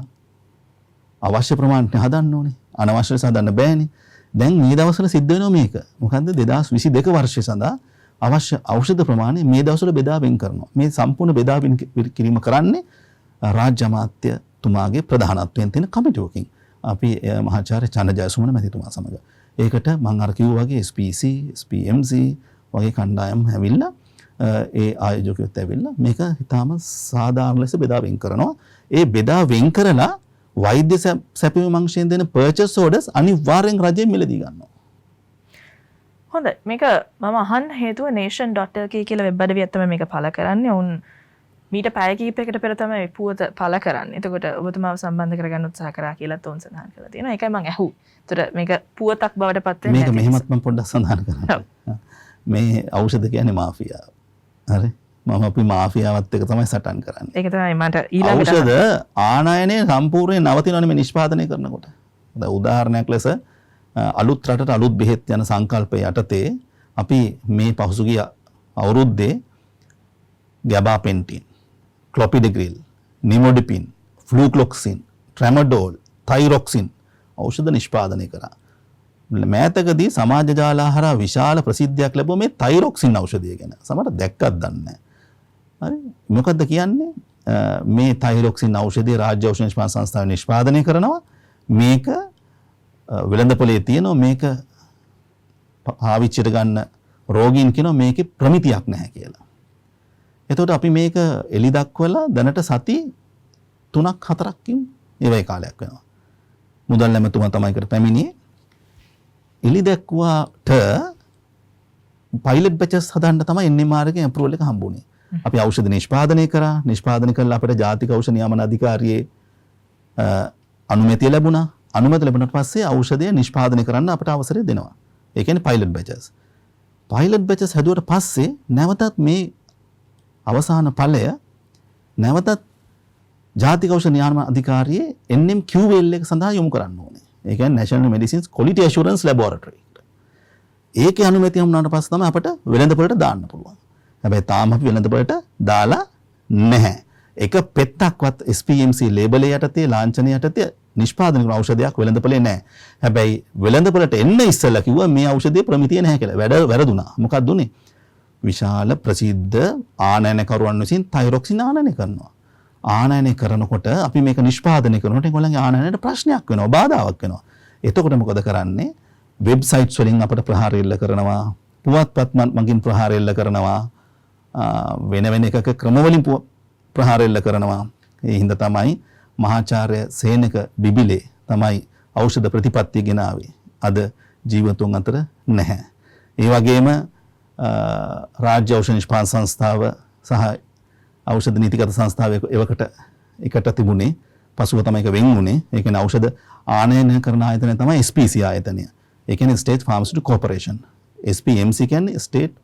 අවශ්‍ය ප්‍රමාණයට හදන්න ඕනේ. අනවශ්‍ය ලෙස හදන්න බෑනේ. දැන් මේ දවස්වල සිද්ධ වෙනවා මේක. මොකද්ද 2022 වර්ෂය සඳහා අවශ්‍ය ඖෂධ ප්‍රමාණය මේ දවස්වල බෙදා වෙන් කරනවා. මේ සම්පූර්ණ බෙදා වෙන් කිරීම කරන්නේ රාජ්‍ය අමාත්‍යතුමාගේ ප්‍රධානත්වයෙන් තියෙන කමිටුවකින්. අපි මහාචාර්ය චන්න ජයසුමන මැතිතුමා සමග. ඒකට මම අර කිව්වා වගේ SPC, SPMC වගේ කණ්ඩායම් ඇවිල්ලා ඒ ආයෝජකයොත් ඇවිල්ලා මේක ඊටාම සාධාරණ ලෙස බෙදා වෙන් කරනවා. ඒ බෙදා වෙන් කරලා වෛද්‍ය සැපයුම් අංශයෙන් දෙන පර්චේස් ඕඩර්ස් අනිවාර්යෙන් රජයෙන් මිලදී ගන්නවා. හොඳයි. මේක මම අහන්න හේතුව nation.lk කියලා වෙබ් අඩවියක් තමයි මේක පළ කරන්නේ. උන් මීට පැය කිහිපයකට පෙර තමයි පුවත පළ කරන්නේ. එතකොට ඔබතුමාව සම්බන්ධ කරගන්න උත්සාහ කරා කියලාත් උන් සඳහන් කරලා තියෙනවා. ඒකයි මම ඇහුවේ. ඒතර මේක පුවතක් බවට පත් වෙන්නේ මේක මෙහෙමත් මම පොඩ්ඩක් සඳහන් කරනවා. මේ ඖෂධ කියන්නේ මාෆියාව. හරි. මම අපි මාෆියාවත් එක තමයි සටන් කරන්නේ. ඒක තමයි මට ඊළඟට ඖෂධ ආනයනය සම්පූර්ණයෙන් නවතිනවනේ මේ නිෂ්පාදනය කරනකොට. දැන් උදාහරණයක් ලෙස අලුත් රටට අලුත් බෙහෙත් යන සංකල්පය යටතේ අපි මේ පහසුගිය අවුරුද්දේ ගැබාපෙන්ටින්, ක්ලොපිඩග්‍රිල්, නිමොඩිපින්, ෆ්ලූක්ලොක්සින්, ට්‍රැමඩෝල්, තයිරොක්සින් ඖෂධ නිෂ්පාදනය කරා. මෑතකදී සමාජ ජාල හරහා විශාල ප්‍රසිද්ධියක් ලැබුව මේ තයිරොක්සින් ඖෂධය ගැන. සමහර දැක්කත් දන්නේ නැහැ. හරි මොකද්ද කියන්නේ මේ තයිරොක්සින් ඖෂධය රාජ්‍ය ඖෂධ නිෂ්පාදන සංස්ථාව නිෂ්පාදනය කරනවා මේක වෙළඳපොලේ තියෙනවා මේක පාවිච්චියට ගන්න රෝගීන් කියනවා මේකේ ප්‍රමිතියක් නැහැ කියලා. එතකොට අපි මේක එලි දක්වලා දැනට සති 3ක් 4ක්කින් ඒ වගේ කාලයක් වෙනවා. මුදල් නැමතුමා තමයි ඒකට පැමිණියේ. එලි දැක්වාට පයිලට් බැචස් හදන්න තමයි NMR එකේ අප්‍රූවල් එක හම්බුනේ. අපි ඖෂධ නිෂ්පාදනය කරා. නිෂ්පාදනය කළා අපිට ජාතික ඖෂධ නියාමන අධිකාරියේ අනුමැතිය ලැබුණා. අනුමැතිය ලැබුණාට පස්සේ ඖෂධය නිෂ්පාදනය කරන්න අපිට අවසරය දෙනවා. ඒ කියන්නේ පයිලට් බැචස්. පයිලට් බැචස් හැදුවට පස්සේ නැවතත් මේ අවසාන ඵලය නැවතත් ජාතික ඖෂධ නියාමන අධිකාරියේ NMQL එක සඳහා යොමු කරන්න ඕනේ. ඒ කියන්නේ National Medicines Quality Assurance Laboratory. ඒකේ අනුමැතිය වුණාට පස්සේ තමයි අපිට වෙළඳපොළට දාන්න පුළුවන්. හැබැයි තාම අපි වෙළඳපොළට දාලා නැහැ. එක පෙත්තක්වත් SPMC ලේබල් යටතේ ලාංඡනය යටතේ නිෂ්පාදනය කරන ඖෂධයක් වෙළඳපොළේ නැහැ. හැබැයි වෙළඳපොළට එන්න ඉස්සෙල්ලා කිව්වා මේ ඖෂධයේ ප්‍රමිතිය නැහැ කියලා. වැරදුනා. මොකක්ද උනේ? විශාල ප්‍රසිද්ධ ආනයනකරුවන් විසින් තයිරොක්සින් ආනයනය කරනවා. ආනයනය කරනකොට අපි මේක නිෂ්පාදනය කරනකොට ඒගොල්ලන්ගේ ආනයනයට ප්‍රශ්නයක් වෙනවා, බාධාවක් වෙනවා. එතකොට මොකද කරන්නේ? වෙබ්සයිට්ස් වලින් අපට ප්‍රහාර එල්ල කරනවා, පුවත්පත් මගින් ප්‍රහාර එල්ල කරනවා, වෙන වෙන එකක ක්‍රම වලින් ප්‍රහාර එල්ල කරනවා. ඒ හින්දා තමයි මහාචාර්ය සේනක බිබිලේ තමයි ඖෂධ ප්‍රතිපත්තිය ගෙනාවේ. අද ජීවතුන් අතර නැහැ. ඒ වගේම රාජ්‍ය ඖෂධ නිෂ්පාදන සංස්ථාව සහ ඖෂධ නීතිගත සංස්ථාව එකට තිබුණේ. පසුව තමයි ඒක වෙන් වුණේ. ඒ කියන්නේ ඖෂධ ආනයනය කරන ආයතනය තමයි SPC ආයතනය. ඒ කියන්නේ State Pharmaceutical Corporation. SPMC කියන්නේ State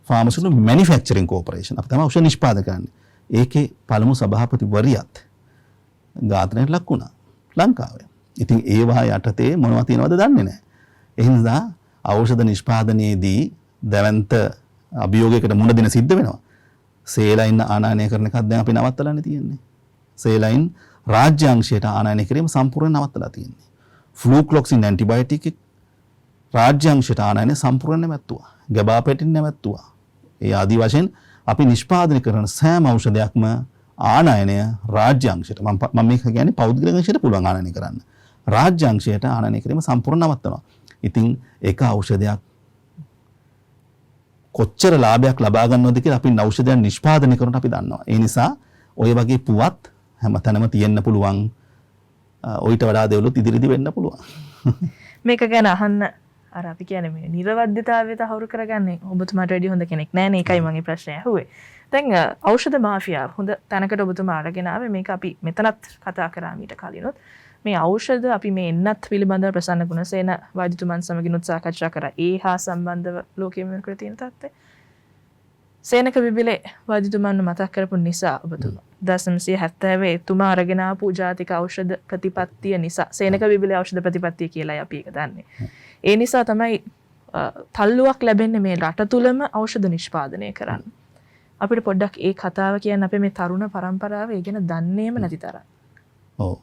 Pharmaceutical Manufacturing Corporation. අපි තමයි ඖෂධ නිෂ්පාදනය කරන්නේ. ඒකේ පළමු සභාපතිවරියත් ඝාතනයට ලක් වුණා ලංකාවේ. ඉතින් ඒවා යටතේ මොනවද තියෙනවද දන්නේ නැහැ. ඒ හින්දා ඖෂධ නිෂ්පාදනයේදී දැවැන්ත අභියෝගයකට මුහුණ දෙන සිද්ධ වෙනවා. සේලයින් ආනයනය කරන එකක් දැන් අපි නවත්තලානේ තියෙන්නේ. සේලයින් රාජ්‍ය අංශයට ආනයනය කිරීම සම්පූර්ණයෙන් නවත්තලා තියෙන්නේ. ෆ්ලූක්ලොක්සින් ඇන්ටිබයොටික් රාජ්‍ය අංශයට ආනයනය සම්පූර්ණයෙන් නැවැත්තුවා. ගැබාපෙටින් නැවැත්තුවා. ඒ ආදි වශයෙන් අපි නිෂ්පාදනය කරන සෑම ඖෂධයක්ම ආනයනය රාජ්‍ය අංශයට මම මේක කියන්නේ පෞද්ගලික අංශයට පුළුවන් ආනයනය කරන්න. රාජ්‍ය අංශයට ආනයනය කිරීම සම්පූර්ණ නවත්තනවා. ඉතින් එක ඖෂධයක් කොච්චර ලාභයක් ලබා ගන්නවද කියලා අපි ඖෂධයන් නිෂ්පාදනය කරනකොට අපි දන්නවා. ඒ නිසා ඔය වගේ පුවත් හැමතැනම තියෙන්න පුළුවන්. ඔయిత වඩා දේවලුත් ඉදිරියදී වෙන්න පුළුවන්. මේක ගැන අහන්න අර අපි කියන්නේ මේ නිර්වද්‍යතාවය තහවුරු කරගන්නේ ඔබතුමාට වැඩි හොඳ කෙනෙක් නෑ නේ. ඒකයි මගේ ප්‍රශ්නය ඇහුවේ. දැන් ඖෂධ මාෆියාව හොඳ තැනකට ඔබතුමා අරගෙන ආවේ. මේක අපි මෙතනත් කතා කරා මීට කලිනුත්. මේ ඖෂධ අපි මේ එන්නත් පිළිබඳව ප්‍රසන්න ගුණසේන වෛද්‍යතුමන් සමගිනුත් සාකච්ඡා කරා. ඒ හා සම්බන්ධව ලෝකයේ මේ කර තියෙන තත්ත්වය. සේනක බිබිලේ වෛද්‍යතුමන් මතක් කරපු නිසා ඔබතුමා 1970 එතුමා අරගෙන ආපු ජාතික ඖෂධ ප්‍රතිපත්තිය නිසා සේනක බිබිලේ ඖෂධ ප්‍රතිපත්තිය කියලායි අපි ඒක දන්නේ. ඒ නිසා තමයි තල්ලුවක් ලැබෙන්නේ මේ රට තුලම ඖෂධ නිෂ්පාදනය කරන්න. අපිට පොඩ්ඩක් ඒ කතාව කියන්න අපේ මේ තරුණ පරම්පරාව ඒ ගැන දන්නේම නැති තරම්. ඔව්.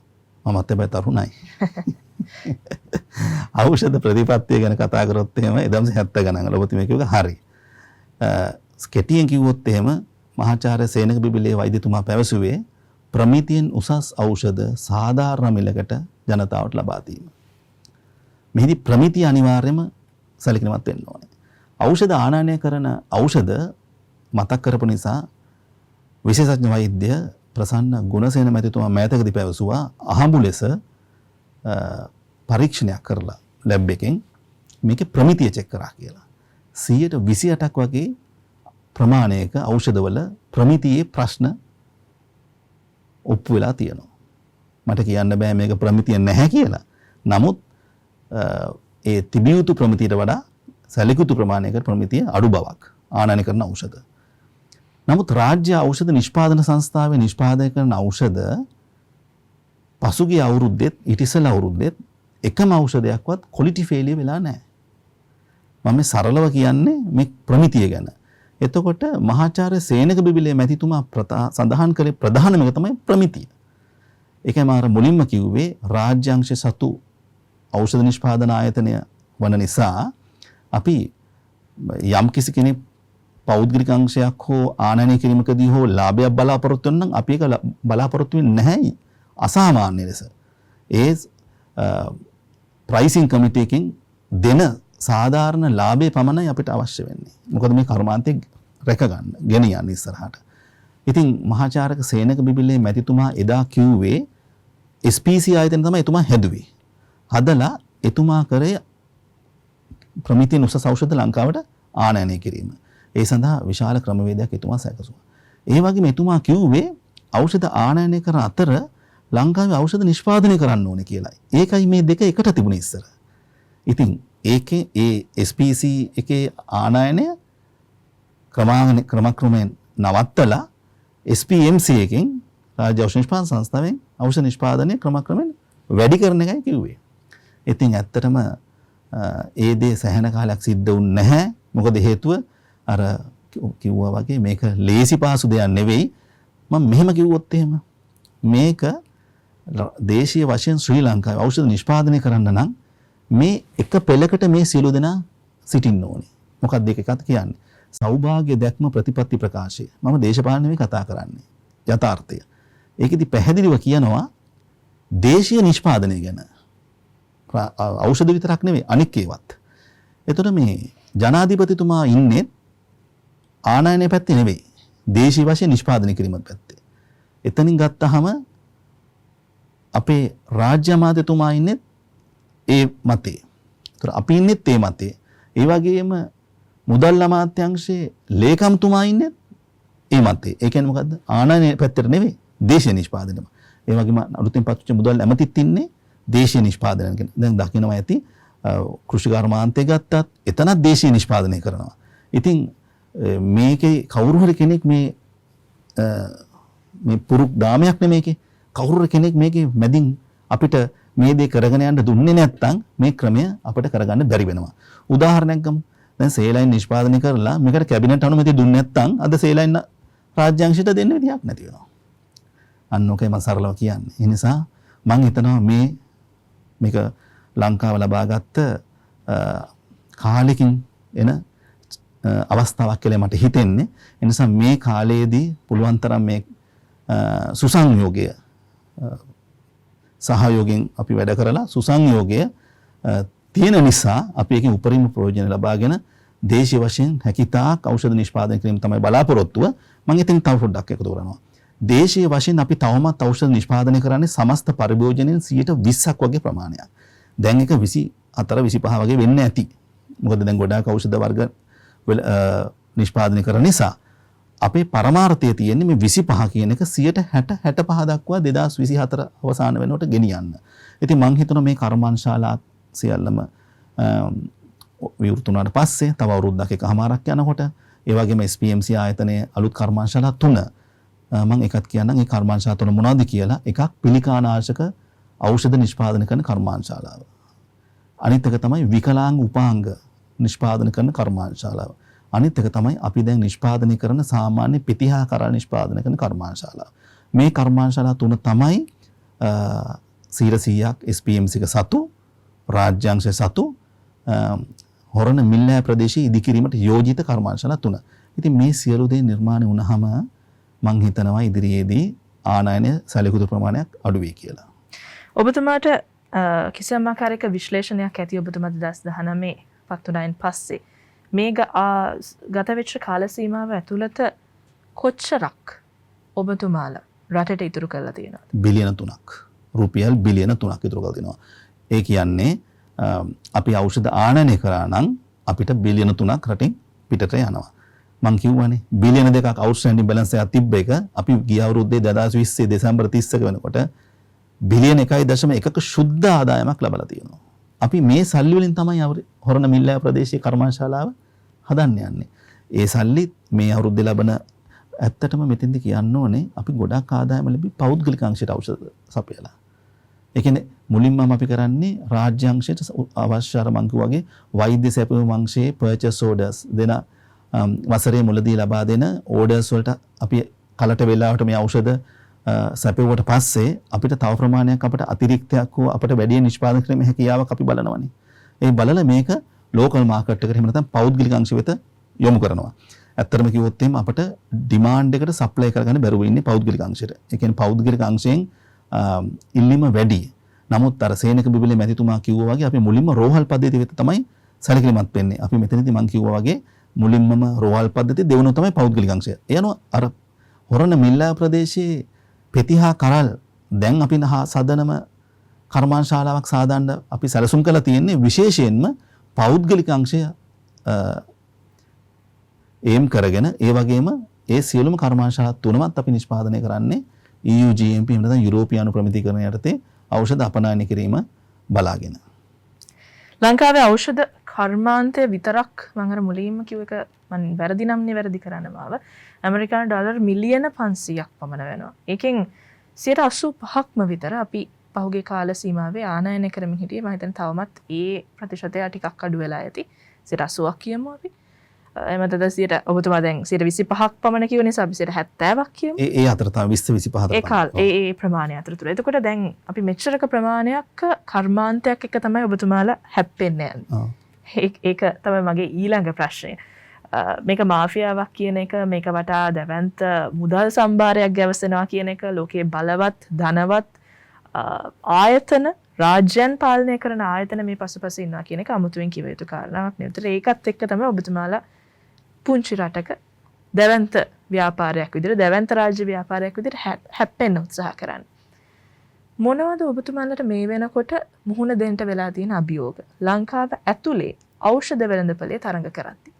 මමත් හැබැයි තරුණයි. ඖෂධ ප්‍රතිපත්තිය ගැන කතා කරොත් එහෙම 1970 ගණන් වල ඔබතුමා කියුවා හරි. කෙටියෙන් කිව්වොත් එහෙම මහාචාර්ය සේනක බිබිලේ වෛද්‍යතුමා පැවසුවේ ප්‍රමිතියෙන් උසස් ඖෂධ සාධාරණ මිලකට ජනතාවට ලබා දීම. මෙහිදී ප්‍රමිතිය අනිවාර්යයෙන්ම සැලකිලිමත් වෙන්න ඕනේ. ඖෂධ ආනයනය කරන ඖෂධ මතක් කරපු නිසා විශේෂඥ වෛද්‍ය ප්‍රසන්න ගුණසේන මැතිතුමා මෑතකදී පැවසුවා අහඹු ලෙස පරීක්ෂණයක් කරලා ලැබ් එකෙන් මේකේ ප්‍රමිතිය චෙක් කරා කියලා. 128ක් වගේ ප්‍රමාණයක ඖෂධවල ප්‍රමිතියේ ප්‍රශ්න ඔප්පු වෙලා තියෙනවා. මට කියන්න බෑ මේක ප්‍රමිතිය නැහැ කියලා. නමුත් ඒ තිබිය යුතු ප්‍රමිතියට වඩා සැලකිය ප්‍රමාණයක ප්‍රමිතිය අඩු බවක් ආනයනය කරන ඖෂධ. නමුත් රාජ්‍ය ඖෂධ නිෂ්පාදන සංස්ථාවේ නිෂ්පාදනය කරන ඖෂධ පසුගිය අවුරුද්දෙත් ඊට ඉස්සෙල්ලා අවුරුද්දෙත් එකම ඖෂධයක්වත් ක්වොලිටි ෆේලියර් වෙලා නැහැ. මම මේ සරලව කියන්නේ මේ ප්‍රමිතිය ගැන. එතකොට මහාචාර්ය සේනක බිබිලේ මැතිතුමා සඳහන් කළේ ප්‍රධානම එක තමයි ප්‍රමිතිය. ඒකයි මම මුලින්ම කිව්වේ රාජ්‍ය අංශ සතු ඖෂධ නිෂ්පාදන ආයතනය වන නිසා අපි යම් කිසි කෙනෙක් පෞද්ගලික අංශයක් හෝ ආනයනය කිරීමකදී හෝ ලාභයක් බලාපොරොත්තු වෙන නම් අපි ඒක බලාපොරොත්තු වෙන්නේ නැහැ අසාමාන්‍ය ලෙස. ඒ ප්‍රයිසිං කමිටි එකකින් දෙන සාධාරණ ලාභේ පමණයි අපිට අවශ්‍ය වෙන්නේ. මොකද මේ කර්මාන්තේ රැක ගන්න, ගෙන යන්න ඉස්සරහට. ඉතින් මහාචාර්ය සේනක බිබිලේ මැතිතුමා එදා කිව්වේ SPC ආයතන තමයි එතුමා හැදුවේ. හදලා එතුමා කරේ ප්‍රමිතිය උසස් ඖෂධ ලංකාවට ආනයනය කිරීම. ඒ සඳහා විශාල ක්‍රමවේදයක් එතුමා සැකසුවා. ඒ වගේම එතුමා කිව්වේ ඖෂධ ආනයනය කරන අතර ලංකාවේ ಔಷಧ නිෂ්පාදනය කරන්න ඕනේ කියලායි. ඒකයි මේ දෙක එකට තිබුණේ ඉස්සර. ඉතින් ඒකේ ඒ SPC එකේ ආනයනය ක්‍රමක්‍රමයෙන් නවත්තලා SPMC එකෙන් රාජ්‍ය ඖෂධ නිෂ්පාදන සංස්ථාවෙන් ඖෂධ නිෂ්පාදනය ක්‍රමක්‍රමයෙන් වැඩි කරන එකයි කිව්වේ. ඉතින් ඇත්තටම ඒ දේ සැහැණ කාලයක් සිද්ධ වුණ නැහැ. මොකද හේතුව අර කිව්වා වගේ මේක ලේසි පාසු දෙයක් නෙවෙයි. මම මෙහෙම කිව්වොත් එහෙම මේක දේශීය වශයෙන් ශ්‍රී ලංකාවේ ඖෂධ නිෂ්පාදනය කරන්න නම් මේ එක පෙළකට මේ සියලු දෙනා සිටින්න ඕනේ. මොකක්ද ඒක එකත් කියන්නේ? සෞභාග්‍ය දැක්ම ප්‍රතිපත්ති ප්‍රකාශය. මම දේශපාලන නෙවෙයි කතා කරන්නේ. යථාර්ථය. ඒකෙදි පැහැදිලිව කියනවා දේශීය නිෂ්පාදනය ගැන. ඖෂධ විතරක් නෙවෙයි අනික් ඒවත්. එතකොට මේ ජනාධිපතිතුමා ඉන්නේ ආනයනයේ පැත්තේ නෙවෙයි. දේශීය වශයෙන් නිෂ්පාදනය කිරීමත් පැත්තේ. එතනින් ගත්තාම අපේ රාජ්‍ය අමාත්‍යතුමා ඉන්නේ ඒ මතේ. ඒතර අපි ඉන්නේත් ඒ මතේ. ඒ වගේම මුදල් අමාත්‍යාංශයේ ලේකම්තුමා ඉන්නේ ඒ මතේ. ඒ කියන්නේ මොකද්ද? ආනයනයේ පැත්තට නෙවෙයි දේශීය නිෂ්පාදනයම. ඒ වගේම අලුතින් පත්වෙච්ච මුදල් ඇමතිත් ඉන්නේ දේශීය නිෂ්පාදනය ගැන. දැන් දකින්නවා ඇති කෘෂි කර්මාන්තය ගත්තත් එතනත් දේශීය නිෂ්පාදනය කරනවා. ඉතින් මේකේ කවුරු හරි කෙනෙක් මේ පුරුක් දාමයක් නෙමේකේ. කවුරු හරි කෙනෙක් මේකේ මැදින් අපිට මේ දේ කරගෙන යන්න දුන්නේ නැත්නම් මේ ක්‍රමය අපිට කරගන්න බැරි වෙනවා. උදාහරණයක් ගමු. දැන් සේලයින් නිෂ්පාදනය කරලා මේකට කැබිනට් අනුමැතිය දුන්නේ නැත්නම් අද සේලයින් රාජ්‍යාංශයට දෙන්න විදියක් නැති වෙනවා. අන්න ඔකයි මම සරලව කියන්නේ. ඒ නිසා මම හිතනවා මේක ලංකාව ලබාගත්ත කාලෙකින් එන අවස්ථාවක් කියලා මට හිතෙන්නේ. ඒ නිසා මේ කාලයේදී පුළුවන් තරම් මේ සුසංයෝගය සහයෝගයෙන් අපි වැඩ කරලා සුසංයෝගය තියෙන නිසා අපි ඒකෙන් උපරිම ප්‍රයෝජන ලබාගෙන දේශීය වශයෙන් හැකිතාක් ඖෂධ නිෂ්පාදනය කිරීම තමයි බලාපොරොත්තුව. මම ඉතින් තව පොඩ්ඩක් එකතු කරනවා. දේශීය වශයෙන් අපි තවමත් ඖෂධ නිෂ්පාදනය කරන්නේ සමස්ත පරිභෝජනයෙන් 20%ක් වගේ ප්‍රමාණයක්. දැන් එක 24 25 වගේ වෙන්න ඇති. මොකද දැන් ගොඩාක් ඖෂධ වර්ග නිෂ්පාදනය කරන නිසා අපේ පරමාර්ථය තියෙන්නේ මේ 25 කියන එක 60 65 දක්වා 2024 අවසාන වෙනකොට ගෙනියන්න. ඉතින් මම හිතනවා මේ කර්මාන්තශාලා සියල්ලම විවෘත වුණාට පස්සේ තව අවුරුද්දක් එකමාරක් යනකොට ඒ වගේම SPMC ආයතනයේ අලුත් කර්මාන්තශාලා 3 මම එකක් කියන්නම්. ඒ කර්මාන්තශාලා 3 මොනවද කියලා. එකක් පිළිකානාශක ඖෂධ නිෂ්පාදනය කරන කර්මාන්තශාලාව. අනිත් එක තමයි විකලාංග උපාංග නිෂ්පාදනය කරන කර්මාන්තශාලාව. අනිත් එක තමයි අපි දැන් නිෂ්පාදනය කරන සාමාන්‍ය පිටිහාකාර නිෂ්පාදනය කරන කර්මාන්තශාලාව. මේ කර්මාන්තශාලා 3 තමයි 100%ක් SPMC එක සතු රාජ්‍යාංශ සතු හොරණ මිල්ලෑ ප්‍රදේශයේ ඉදිකිරීමට යෝජිත කර්මාන්තශාලා 3. ඉතින් මේ සියලු දේ නිර්මාණය වුණාම මම හිතනවා ඉදිරියේදී ආනයන සැලකුතු ප්‍රමාණයක් අඩු වෙයි කියලා. ඔබතුමාට කිසියම් ආකාරයක විශ්ලේෂණයක් ඇති ඔබතුමා 2019 පත්තුණයින් පස්සේ මේ ගත වෙච්ච කාල සීමාව ඇතුළත කොච්චරක් ඔබතුමාලා රටට ඉතුරු කරලා තියෙනවද? බිලියන 3ක්. රුපියල් බිලියන 3ක් ඉතුරු කරලා තියෙනවා. ඒ කියන්නේ අපි ඖෂධ ආනයනය කරා නම් අපිට බිලියන 3ක් රටින් පිටට යනවා. මම කියවනේ බිලියන 2ක් අවුට්ස්ටෑන්ඩින් බැලන්ස් එකක් තිබ්බ එක අපි ගිය අවුරුද්දේ 2020 දෙසැම්බර් 31 වෙනකොට බිලියන 1.1ක ශුද්ධ ආදායමක් ලබලා තියෙනවා. අපි මේ සල්ලි වලින් තමයි හොරණ මිල්ලෑ ප්‍රදේශයේ කර්මාන්තශාලාව හදන්න යන්නේ. ඒ සල්ලි මේ අවුරුද්දේ ලබන ඇත්තටම මෙතෙන්දි කියන්න ඕනේ අපි ගොඩක් ආදායම ලැබි පෞද්ගලික අංශයට ඖෂධ සපයලා. ඒ කියන්නේ මුලින්ම අපි කරන්නේ රාජ්‍ය අංශයට අවශ්‍ය අර මං වගේ වෛද්‍ය සැපයුම් අංශයේ පර්චේස් ඕඩර්ස් දෙන වසරේ මුලදී ලබා දෙන ඕඩර්ස් වලට අපි කලට වෙලාවට මේ ඖෂධ සැපෙවුවට පස්සේ අපිට තව ප්‍රමාණයක් අපිට අතිරික්තයක් හෝ අපිට වැඩි නිෂ්පාදනය කිරීමේ හැකියාවක් අපි බලනවානේ. ඒ බලලා මේක ලෝකල් මාකට් එකට එහෙම නැත්නම් පෞද්ගලික අංශ වෙත යොමු කරනවා. ඇත්තටම කිව්වොත් එimhe අපිට ඩිමාන්ඩ් එකට සප්ලයි කරගන්න බැරුව ඉන්නේ පෞද්ගලික අංශයට. ඒ කියන්නේ පෞද්ගලික අංශයෙන් ඉල්ලීම වැඩි. නමුත් අර සේනක බිබිලේ මැතිතුමා කිව්වා වගේ අපි මුලින්ම රෝහල් පද්ධතිය වෙත තමයි සැලකිලිමත් වෙන්නේ. අපි මෙතනදී මම කිව්වා වගේ මුලින්මම රෝහල් පද්ධතිය දෙවනුව තමයි පෞද්ගලික අංශය. ඒ අනුව අර හොරණ මිල්ලා ප්‍රදේශයේ පෙතිහා කරල් දැන් අපි සදනම කර්මාන්තශාලාවක් සාදන්න අපි සැලසුම් කරලා තියෙන්නේ විශේෂයෙන්ම පෞද්ගලික අංශය ඒම් කරගෙන ඒ වගේම ඒ සියලුම කර්මාන්තශාලා තුනමත් අපි නිෂ්පාදනය කරන්නේ EU GMP එහෙම නැත්නම් යුරෝපියානු ප්‍රමිතිකරණ යටතේ ఔෂධ අපනයනය කිරීම බලාගෙන. ලංකාවේ ඖෂධ කර්මාන්තය විතරක් මම අර මුලින්ම කිව්ව එක මම වැරදි නම් වැරදි කරන්න මාව ඇමරිකානු ඩොලර් මිලියන 500ක් පමණ වෙනවා. ඒකෙන් 85%ක්ම විතර අපි පහුගිය කාල සීමාවේ ආනයනය කරමින් හිටියේ. මම හිතන්නේ තවමත් ඒ ප්‍රතිශතය ටිකක් අඩු වෙලා ඇති. 80ක් කියමු අපි. එමෙතන 100 ඔබතුමා දැන් 125ක් පමණ කියව නිසා අපි 70ක් කියමු. ඒ අතර තමයි 20 25 ඒ ප්‍රමාණය අතර තුර. එතකොට දැන් අපි මෙච්චරක ප්‍රමාණයක් කර්මාන්තයක් එක තමයි ඔබතුමාලා හැප්පෙන්නේ යන්නේ. ඒක තමයි මගේ ඊළඟ ප්‍රශ්නය. මේක මාෆියාවක් කියන එක, මේක වටා දැවැන්ත මුදල් සම්භාරයක් ගැවසෙනවා කියන එක, ලෝකයේ බලවත් ධනවත් ආයතන රාජ්‍යයන් පාලනය කරන ආයතන මේ පසුපස ඉන්නවා කියන එක අමුතුවෙන් කිව යුතු කාරණාවක් නෙවෙයි. ඒකත් එක්ක තමයි ඔබතුමාලා පුංචි රටක දැවැන්ත ව්‍යාපාරයක් විදිහට, දැවැන්ත රාජ්‍ය ව්‍යාපාරයක් විදිහට හැප්පෙන්න උත්සාහ කරන්නේ. මොනවද ඔබතුමාලට මේ වෙනකොට මුහුණ දෙන්න වෙලා තියෙන අභියෝග ලංකාව ඇතුලේ ඖෂධ වෙළඳපොලේ තරඟ කරද්දී?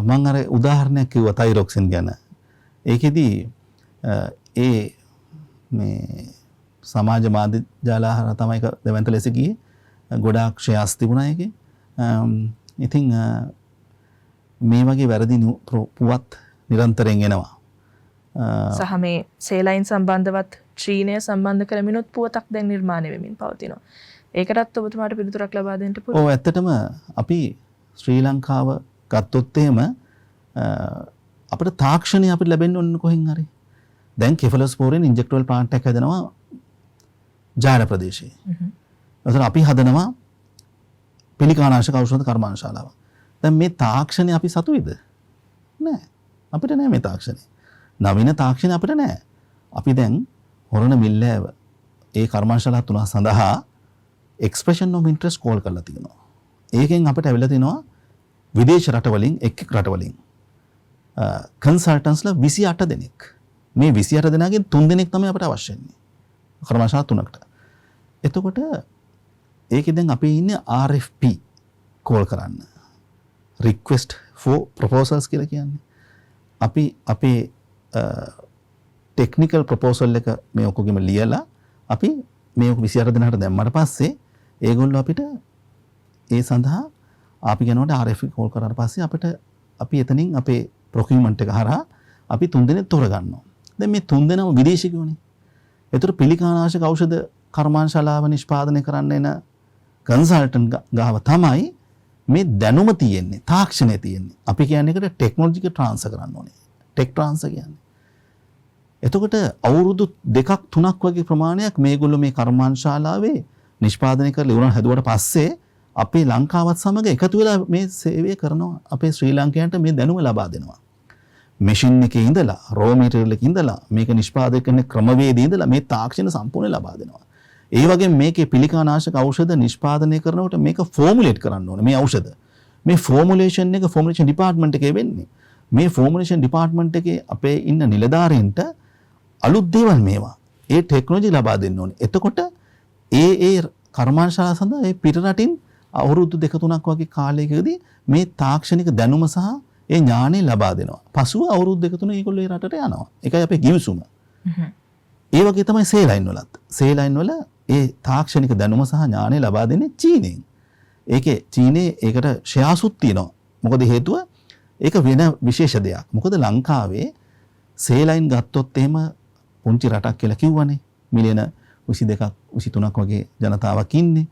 මම අර උදාහරණයක් කිව්වා තයිරොක්සින් ගැන. ඒකෙදී ඒ මේ සමාජ මාධ්‍ය ජාලා හරහා තමයි ඒක දෙවන්ත ලෙස ගියේ. ගොඩාක් ෂෙයාර්ස් තිබුණා ඒකේ. ඉතින් මේ වගේ වැරදි පුවත් නිරන්තරයෙන් එනවා. සහ මේ සේලයින් සම්බන්ධවත් චීනය සම්බන්ධ කරමිනුත් පුවතක් දැන් නිර්මාණය වෙමින් පවතිනවා. ඒකටත් ඔබතුමාට පිළිතුරක් ලබා දෙන්න පුළුවන්. ඔව් ඇත්තටම අපි ශ්‍රී ලංකාව ගත්තොත් එහෙම අපිට තාක්ෂණය අපිට ලැබෙන්න ඕන කොහෙන් හරි. දැන් කෙෆලොස්පෝරින් ඉන්ජෙක්ටබල් ප්ලාන්ට් එකක් හදනවා ජාඩ ප්‍රදේශයේ. එතන අපි හදනවා පිළිකානාශක ඖෂධ කර්මාන්තශාලාවක්. දැන් මේ තාක්ෂණය අපි සතුයිද? නෑ. අපිට නෑ මේ තාක්ෂණය. නවීන තාක්ෂණය අපිට නෑ. අපි දැන් හොරණ මිල්ලෑව ඒ කර්මාන්තශාලා තුන සඳහා එක්ස්ප්‍රෙෂන් ඔෆ් ඉන්ට්‍රෙස්ට් කෝල් කරලා තියෙනවා. ඒකෙන් අපිට ඇවිල්ලා තිනවා විදේශ රටවලින් එක් රටවලින් කන්සල්ටන්ස්ලා 28 දෙනෙක්. මේ 28 දෙනාගෙන් 3 දෙනෙක් තමයි අපිට අවශ්‍ය වෙන්නේ. කර්මාන්තශාලා තුනකට. එතකොට ඒකෙන් දැන් අපි ඉන්නේ RFP කෝල් කරන්න. request for proposals කියලා කියන්නේ. අපි අපේ ටෙක්නිකල් ප්‍රොපෝසල් එක මේ ඔක්කොගෙම ලියලා අපි මේ 28 දෙනාට දැම්මට පස්සේ ඒගොල්ලෝ අපිට ඒ සඳහා අපි යනකොට RFP කෝල් කරාට පස්සේ අපිට අපි එතනින් අපේ ප්‍රොකියුමන්ට් එක හරහා අපි 3 දෙනෙක් තෝරගන්නවා. දැන් මේ 3 දෙනාම විදේශිකයෝනේ. ඒතර පිළිකානාශක ඖෂධ කර්මාන්තශාලාව නිෂ්පාදනය කරන්න එන කන්සල්ටන්ට් ගාව තමයි මේ දැනුම තියෙන්නේ, තාක්ෂණය තියෙන්නේ. අපි කියන්නේ ඒකට ටෙක්නොලොජික ට්‍රාන්ස්ෆර් කරන්න ඕනේ. ටෙක් ට්‍රාන්ස්ෆර් කියන්නේ. එතකොට අවුරුදු 2ක් 3ක් වගේ ප්‍රමාණයක් මේගොල්ලෝ මේ කර්මාන්තශාලාවේ නිෂ්පාදනය කරලා ඉවරන හැදුවට පස්සේ අපේ ලංකාවත් සමග එකතු වෙලා මේ සේවය කරනවා. අපේ ශ්‍රී ලාංකේයන්ට මේ දැනුම ලබා දෙනවා. මැෂින් එකේ ඉඳලා, රෝ මැටීරියල් එකේ ඉඳලා, මේක නිෂ්පාදනය කරන ක්‍රමවේදයේ ඉඳලා මේ තාක්ෂණ සම්පූර්ණ ලබා දෙනවා. ඒ වගේම මේකේ පිළිකානාශක ඖෂධ නිෂ්පාදනය කරනකොට මේක ෆෝමුලේට් කරන්න ඕනේ මේ ඖෂධ. මේ ෆෝමුලේෂන් එක ෆෝමුලේෂන් ඩිපාර්ට්මන්ට් එකේ වෙන්නේ. මේ ෆෝමුලේෂන් ඩිපාර්ට්මන්ට් එකේ අපේ ඉන්න නිලධාරීන්ට අලුත් දේවල් මේවා. ඒ ටෙක්නොලොජි ලබා දෙන්න ඕනේ. එතකොට ඒ කර්මාන්තශාලා සඳහා ඒ පිට රටින් අවුරුදු 2-3ක් වගේ කාලයකදී මේ තාක්ෂණික දැනුම සහ ඒ ඥාණය ලබා දෙනවා. පසුව අවුරුදු 2-3 ඒගොල්ලෝ ඒ රටට යනවා. ඒකයි අපේ ගිවිසුම. ඒ වගේ තමයි සේලයින් වලත්. සේලයින් වල ඒ තාක්ෂණික දැනුම සහ ඥාණය ලබා දෙන්නේ චීනෙන්. ඒකේ චීනේ ඒකට ෂෙයාර්ස්ුත් තියෙනවා. මොකද හේතුව ඒක වෙන විශේෂ දෙයක්. මොකද ලංකාවේ සේලයින් ගත්තොත් එහෙම පුංචි රටක් කියලා කිව්වනේ. මිලියන 22ක් 23ක් වගේ ජනතාවක් ඉන්නේ.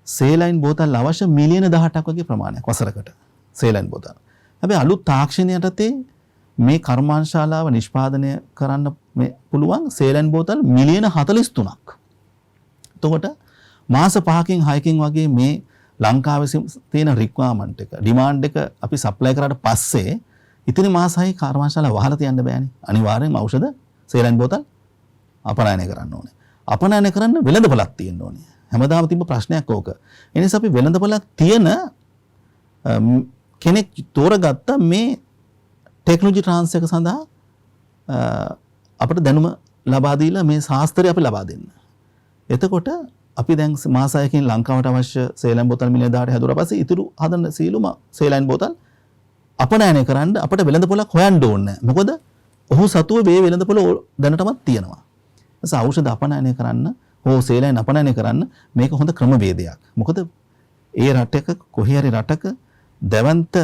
සේලයින් බෝතල් අවශ්‍ය මිලියන 18ක් වගේ ප්‍රමාණයක් වසරකට. සේලයින් බෝතල්. හැබැයි අලුත් තාක්ෂණය යටතේ මේ කර්මාන්තශාලාව නිෂ්පාදනය කරන්න මේ පුළුවන් සේලයින් බෝතල් මිලියන 43ක්. එතකොට මාස 5කින් 6කින් වගේ මේ ලංකාවේ තියෙන රික්වයර්මන්ට් එක, ඩිමාන්ඩ් එක අපි සප්ලයි කරාට පස්සේ ඉතින් මාස 6 කර්මාන්තශාලාව වහලා තියන්න බෑනේ. අනිවාර්යෙන් ඖෂධ සේලයින් බෝතල් අපනයනය කරන්න ඕනේ. අපනයනය කරන්න වෙළඳපොලක් තියෙන්න ඕනේ. හැමදාම තිබ්බ ප්‍රශ්නයක් ඕක. ඒ නිසා අපි වෙළඳපොළක් තියෙන කෙනෙක් තෝරගත්ත මේ ටෙක්නොලොජි ට්‍රාන්ස් එක සඳහා අපිට දැනුම ලබා දීලා මේ ශාස්ත්‍රය අපි ලබා දෙන්න. එතකොට අපි දැන් මාස 6කින් ලංකාවට අවශ්‍ය සේලම් බෝතල් මිලියන 10ට හැදුවා පස්සේ ඉතුරු හදන සීලුම සේලම් බෝතල් අපනයනය කරන්න අපිට වෙළඳපොළක් හොයන්න ඕනේ නැහැ. මොකද ඔහු සතුව මේ වෙළඳපොළ දැනටමත් තියෙනවා. එස ඖෂධ අපනයනය කරන්න හෝ සේලම් අපනයනය කරන්න මේක හොඳ ක්‍රමවේදයක්. මොකද ඒ රටක කොහේ හරි රටක දැවන්ත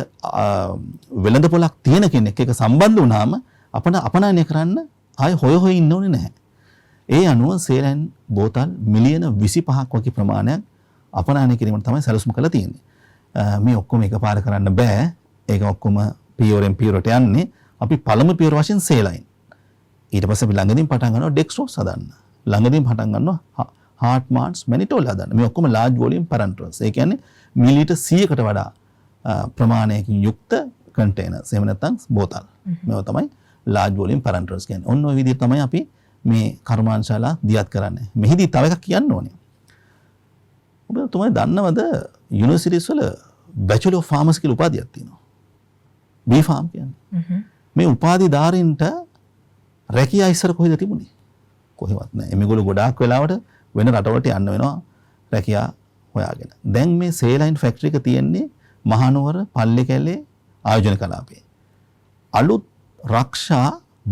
වෙළඳපොළක් තියෙන කෙනෙක් එක සම්බන්ධ වුණාම අපිට අපනයනය කරන්න ආය හොය ඉන්න ඕනේ නැහැ. ඒ අනුව සේලම් බෝතල් මිලියන 25ක් වගේ ප්‍රමාණයක් අපනයනය කිරීමට තමයි සැලසුම් කරලා තියෙන්නේ. මේ ඔක්කොම එකපාර කරන්න බෑ. ඒක ඔක්කොම පියවරෙන් පියවරට යන්නේ. අපි පළමු පියවර වශයෙන් සේලයින්. ඊට පස්සේ අපි ළඟදීන් පටන් ගන්නවා ඩෙක්ස්ට්‍රෝස් හදන්න. ළඟදීන් පටන් ගන්නවා හාර්ට් මාර්ට්ස් මැනිටෝල් හදන්න. මේ ඔක්කොම ලාර්ජ් වොලියම් පැරන්ටරල්ස්. ඒ කියන්නේ මිලිලීටර් 100කට වඩා ප්‍රමාණයකින් යුක්ත කන්ටේනර්ස්. එහෙම නැත්නම් බෝතල්. මේවා තමයි ලාර්ජ් වොලියම් පැරන්ටරල්ස් කියන්නේ. ඔන්න ඔය විදිහට තමයි අපි මේ කර්මාන්තශාලා දියත් කරන්නේ. මෙහිදී තව එකක් කියන්න ඕනේ. ඔබතුමා දන්නවද යුනිවර්සිටිස් වල බැචලර් ඔෆ් ෆාමසි කියලා උපාධියක් තියෙනවා. බී ෆාම් කියන්නේ. මේ උපාධිධාරීන්ට රැකියා ඉස්සර කොහෙද තිබුණේ? කොහෙවත් නැහැ. මේගොල්ලෝ ගොඩාක් වෙලාවට වෙන රටවලට යන්න වෙනවා රැකියා හොයාගෙන. දැන් මේ සේලයින් ෆැක්ටරි එක තියෙන්නේ මහනුවර පල්ලිකැලේ ආයෝජන කලාපේ. අලුත් රක්ෂා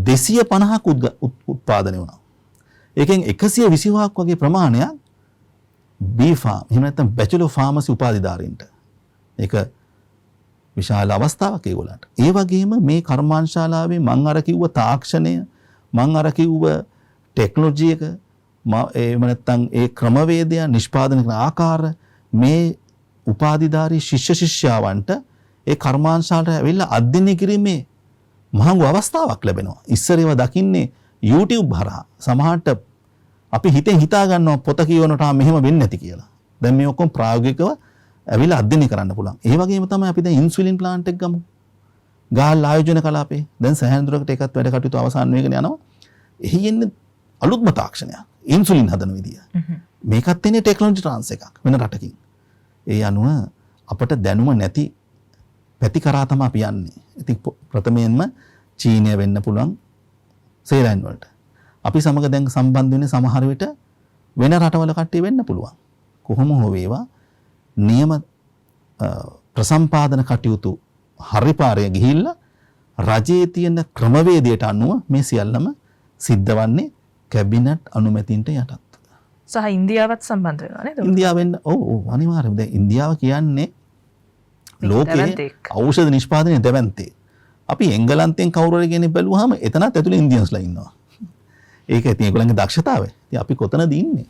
250ක් උත්පාදනය වුණා. ඒකෙන් 125ක් වගේ ප්‍රමාණයක් බී ෆාම් එහෙම නැත්නම් බැචලර් ෆාමසි උපාධිධාරීන්ට. ඒක විශාල අවස්ථාවක් ඒගොල්ලන්ට. ඒ වගේම මේ කර්මාන්තශාලාවේ මම අර කිව්ව තාක්ෂණය, මම අර කිව්ව ටෙක්නොලොජි එක, එහෙම නැත්නම් ඒ ක්‍රමවේදය නිෂ්පාදනය කරන ආකාර මේ උපාධිධාරී ශිෂ්‍ය ශිෂ්‍යාවන්ට ඒ කර්මාන්තශාලාවට ඇවිල්ලා අධ්‍යයනය කිරීමේ මහඟු අවස්ථාවක් ලැබෙනවා. ඉස්සර ඒවා දකින්නේ YouTube හරහා. සමහරට අපි හිතෙන් හිතා ගන්නවා පොත කියවනට මෙහෙම වෙන්නේ නැති කියලා. දැන් මේ ඔක්කොම ප්‍රායෝගිකව ඇවිල්ලා අධ්‍යයනය කරන්න පුළුවන්. ඒ වගේම තමයි අපි දැන් ඉන්සුලින් ප්ලාන්ට් එක ගමු. ගාල් ආයෝජන කලාපේ දැන් සෑහෙන දුරකට ඒකත් වැඩ කටයුතු අවසන් වෙගෙන යනවා. එහි එන්නේ අලුත්ම තාක්ෂණයක්. ඉන්සුලින් හදන විදිය. මේකත් තියෙන්නේ ටෙක්නොලොජි ට්‍රාන්ස් එකක් වෙන රටකින්. ඒ අනුව අපට දැනුම නැති පැති කරා තමයි අපි යන්නේ. ඉතින් ප්‍රථමයෙන්ම චීනය වෙන්න පුළුවන් සේලයින් වලට. අපි සමග දැන් සම්බන්ධ වෙන්නේ සමහර විට වෙන රටවල කට්ටිය වෙන්න පුළුවන්. කොහොම හෝ වේවා නියම ප්‍රසම්පාදන කටයුතු හරි පාරේ ගිහිල්ලා රජයේ තියෙන ක්‍රමවේදයට අනුව මේ සියල්ලම සිද්ධ වන්නේ කැබිනට් අනුමැතියට යටත්. සහ ඉන්දියාවත් සම්බන්ධ වෙනවා නේද? ඉන්දියාවෙන් ඔව් අනිවාර්යයෙන්ම දැන් ඉන්දියාව කියන්නේ ලෝකයේ ඖෂධ නිෂ්පාදනයේ දෙවන්තේ. අපි එංගලන්තෙන් කවුරු හරි කෙනෙක් බැලුවාම එතනත් ඇතුලේ ඉන්දියන්ස්ලා ඉන්නවා. ඒක ඉතින් ඒගොල්ලන්ගේ දක්ෂතාවය. ඉතින් අපි කොතනද ඉන්නේ?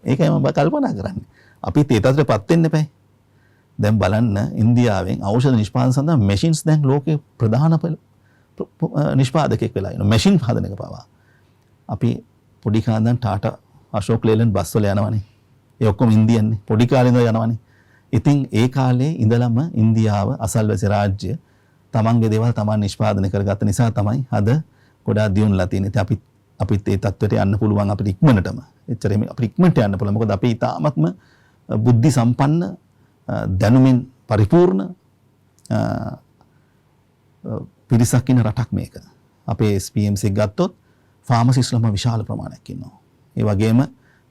ඒකයි මම කල්පනා කරන්නේ. අපි තේතතරපත් වෙන්න එපා. දැන් බලන්න ඉන්දියාවෙන් ඖෂධ නිෂ්පාදන සඳහා මැෂින්ස් දැන් ලෝකේ ප්‍රධාන නිෂ්පාදකයෙක් වෙලා ඉන්නවා. මැෂින් හදන එක පවා. අපි පොඩි කාලෙන් ටාටා අශෝක් ලේලන්ඩ් බස් වල යනවනේ. ඒ ඔක්කොම ඉන්දියන්නේ. පොඩි කාලේ ඉඳලා යනවනේ. ඉතින් ඒ කාලේ ඉඳලම ඉන්දියාව අසල්වැසි රාජ්‍ය තමන්ගේ දේවල් තමන් නිෂ්පාදනය කරගත්ත නිසා තමයි අද ගොඩාක් දියුණුලා තියෙන්නේ. ඉතින් අපිත් ඒ තත්ත්වයට යන්න පුළුවන් අපිට ඉක්මනටම. එච්චරෙම අපිට ඉක්මනට යන්න පුළුවන්. මොකද අපි තාමත්ම බුද්ධි සම්පන්න දැනුමින් පරිපූර්ණ පිරිසක් ඉන්න රටක් මේක. අපේ SPMC එක ගත්තොත් ෆාමසිස්ට්ලම විශාල ප්‍රමාණයක් ඉන්නවා. ඒ වගේම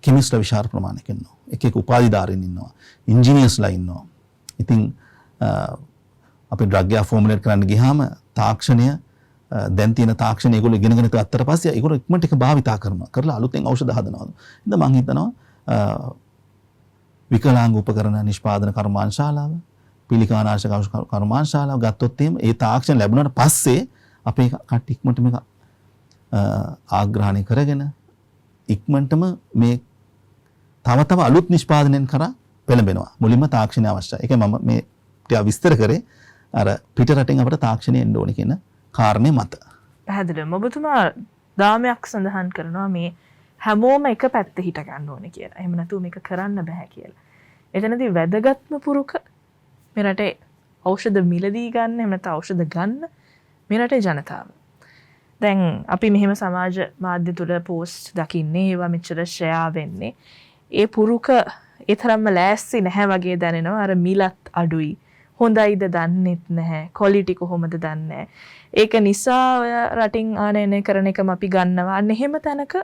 කෙමිස්ට්ලා විශාල ප්‍රමාණයක් ඉන්නවා. එක එක උපාධිධාරීන් ඉන්නවා. ඉන්ජිනියර්ස්ලා ඉන්නවා. ඉතින් අපි ඩ්‍රග් එක ෆෝමියුලේට් කරන්න ගියාම තාක්ෂණය දැන් තියෙන තාක්ෂණය ඒගොල්ලෝ ඉගෙනගෙන ගත්තට පස්සේ ඒගොල්ලෝ ඉක්මනට ඒක භාවිතා කරනවා. කරලා අලුතෙන් ඖෂධ හදනවා. ඉතින් මම හිතනවා විකලාංග උපකරණ නිෂ්පාදන කර්මාන්තශාලාව, පිළිකානාශක කර්මාන්තශාලාව ගත්තොත් එහෙම ඒ තාක්ෂණ ලැබුණාට පස්සේ අපේ කට්ටිය ඉක්මනට මේක ආග්‍රහණය කරගෙන ඉක්මනටම මේ තව අලුත් නිෂ්පාදනයන් කරා පෙළඹෙනවා. මුලින්ම තාක්ෂණය අවශ්‍යයි. ඒකයි මම මේ ටික විස්තර කරේ අර පිට රටින් අපිට තාක්ෂණය එන්න ඕනේ කියන කාරණේ මත. පැහැදිලිවම ඔබතුමා දාමයක් සඳහන් කරනවා මේ හැමෝම එක පැත්ත හිට ගන්න ඕනේ කියලා. එහෙම නැතුව මේක කරන්න බෑ කියලා. එතනදී වැදගත්ම පුරුක මේ රටේ ඖෂධ මිලදී ගන්න, එහෙම නැත්නම් ඖෂධ ගන්න මේ රටේ ජනතාව. දැන් අපි මෙහෙම සමාජ මාධ්‍ය තුල පෝස්ට් දකින්නේ ඒවා මෙච්චර ෂෙයා වෙන්නේ. ඒ පුරුක ඒ තරම්ම ලෑස්ති නැහැ වගේ දැනෙනවා. අර මිලත් අඩුයි. හොඳයිද දන්නෙත් නැහැ. ක්වොලිටි කොහොමද දන්නේ නැහැ. ඒක නිසා ඔය රටින් ආනයනය කරන එකම අපි ගන්නවා. අන්න එහෙම තැනක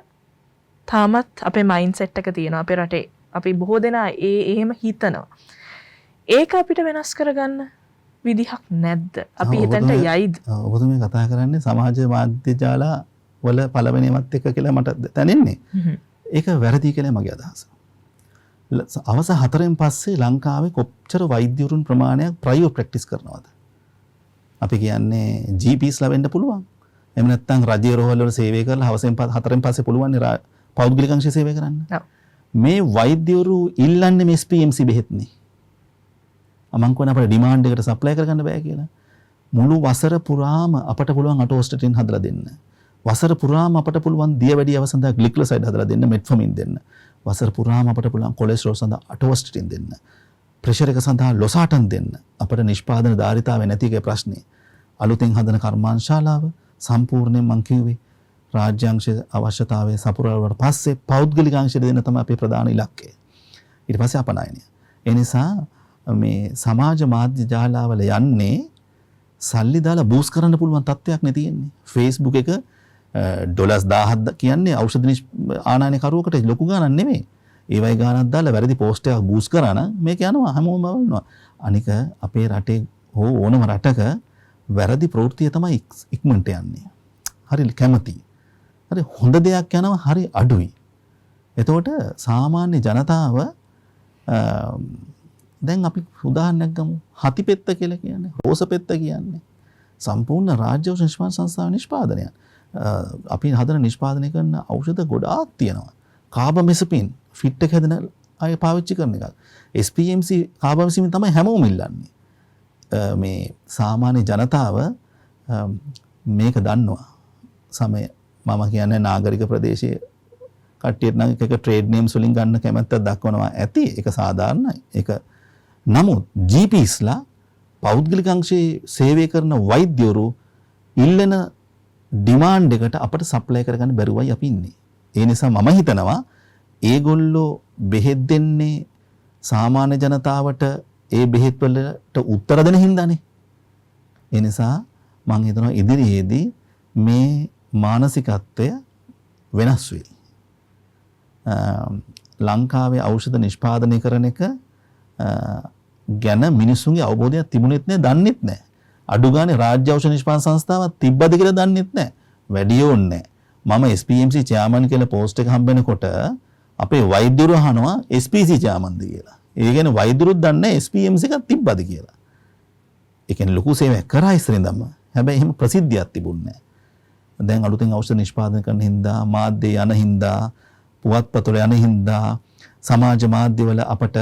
තාමත් අපේ මයින්ඩ්සෙට් එක තියෙනවා අපේ රටේ. අපි බොහෝ දෙනා එහෙම හිතනවා. ඒක අපිට වෙනස් කරගන්න විදිහක් නැද්ද? අපි හිතන්ට යයිද? ඔබතුමී කතා කරන්නේ සමාජ මාධ්‍ය ජාල වල පළවෙනිමත් එක්ක කියලා මට දැනෙන්නේ. ඒක වැරදි කියලා මගේ අදහස. අවස 4න් පස්සේ ලංකාවේ කොච්චර වෛද්‍යවරුන් ප්‍රමාණයක් ප්‍රයිවට් ප්‍රැක්ටිස් කරනවද? අපි කියන්නේ GPs ලා වෙන්න පුළුවන්. එහෙම නැත්නම් රජයේ රෝහල් වල සේවය කරලා හවසෙන් 4න් පස්සේ පුළුවන් පෞද්ගලික අංශයේ සේවය කරන්න. මේ වෛද්‍යවරු ඉල්ලන්නේ මේ SPMC බෙහෙත්නේ. මම කියන අපේ ඩිමාන්ඩ් එකට සප්ලයි කරගන්න බෑ කියලා. මුළු වසර පුරාම අපට පුළුවන් අටෝස්ටටින් හදලා දෙන්න. වසර පුරාම අපට පුළුවන් දියවැඩිය අවසන්දා ග්ලික්ලොසයිඩ් හදලා දෙන්න, මෙට්ෆෝමින් දෙන්න. වසර පුරාම අපට පුළුවන් කොලෙස්ටරෝල් සඳහා අටෝස්ටටින් දෙන්න. ප්‍රෙෂර් එක සඳහා ලොසාටන් දෙන්න. අපට නිෂ්පාදන ධාරිතාවය නැති එකේ ප්‍රශ්නේ. අලුතෙන් හදන කර්මාන්තශාලාව සම්පූර්ණයෙන් මං කිව්වේ රාජ්‍යාංශ අවශ්‍යතාවය සපුරාවට පස්සේ පෞද්ගලික අංශයට දෙන්න තමයි අපේ ප්‍රධාන ඉලක්කය. ඊට පස්සේ අපනයනය. ඒ නිසා මේ සමාජ මාධ්‍ය ජාලාවල යන්නේ සල්ලි දාලා බූස් කරන්න පුළුවන් තත්ත්වයක් නේ තියෙන්නේ. Facebook එක ඩොලර්ස් 1000ක් කියන්නේ ඖෂධ ආනයනය කරුවකට ලොකු ගාණක් නෙමෙයි. ඒ වගේ ගාණක් දාලා වැරදි පෝස්ට් එකක් බූස් කරා නම් මේක යනවා හැමෝම බලනවා. අනික අපේ රටේ හෝ ඕනම රටක වැරදි ප්‍රවෘත්තිය තමයි ඉක්මනට යන්නේ. හරි කැමැති. හරි හොඳ දෙයක් යනවා හරි අඩුයි. එතකොට සාමාන්‍ය ජනතාව දැන් අපි උදාහරණයක් ගමු. හතිපෙත්ත කියලා කියන්නේ, රෝසපෙත්ත කියන්නේ සම්පූර්ණ රාජ්‍ය ඖෂධ නිෂ්පාදන සංස්ථාවේ නිෂ්පාදනයක්. අපි හදන නිෂ්පාදනය කරන ඖෂධ ගොඩාක් තියෙනවා. කාබමෙසපින් ෆිට් එක හදන අය පාවිච්චි කරන එක. SPMC කාබමෙසපින් තමයි හැමෝම ඉල්ලන්නේ. මේ සාමාන්‍ය ජනතාව මේක දන්නවා. සමය මම කියන්නේ නාගරික ප්‍රදේශයේ කට්ටියට නම් එක ට්‍රේඩ් නේම්ස් වලින් ගන්න කැමැත්තක් දක්වනවා ඇති. ඒක සාධාරණයි. ඒක නමුත් GPsලා පෞද්ගලික අංශයේ සේවය කරන වෛද්‍යවරු ඉල්ලන ඩිමාන්ඩ් එකට අපිට සප්ලයි කරගන්න බැරුවයි අපි ඉන්නේ. ඒ නිසා මම හිතනවා ඒගොල්ලෝ බෙහෙත් දෙන්නේ සාමාන්‍ය ජනතාවට ඒ බෙහෙත් වලට උත්තර දෙන හින්දානේ. ඒ නිසා මම හිතනවා ඉදිරියේදී මේ මානසිකත්වය වෙනස් වෙයි. ලංකාවේ ඖෂධ නිෂ්පාදනය කරන එක ගැන මිනිස්සුන්ගේ අවබෝධයක් තිබුණෙත් නැහැ, දන්නෙත් නැහැ. අඩු ගානේ රාජ්‍ය ඖෂධ නිෂ්පාදන සංස්ථාවක් තිබ්බද කියලා දන්නෙත් නැහැ. වැඩි ඕනේ නැහැ. මම SPMC චෙයාමන් කියලා පෝස්ට් එක හම්බෙනකොට අපේ වෛද්‍යවරු අහනවා SPC චෙයාමන්ද කියලා. ඒ කියන්නේ වෛද්‍යවරුත් දන්නේ SPMC එකක් තිබ්බද කියලා. ඒ කියන්නේ ලොකු සේවයක් කරා ඉස්සරින්දම. හැබැයි එහෙම ප්‍රසිද්ධියක් තිබුණේ නැහැ. දැන් අලුතෙන් ඖෂධ නිෂ්පාදනය කරන හින්දා, මාධ්‍ය යන හින්දා, පුවත්පත්වල යන හින්දා, සමාජ මාධ්‍යවල අපට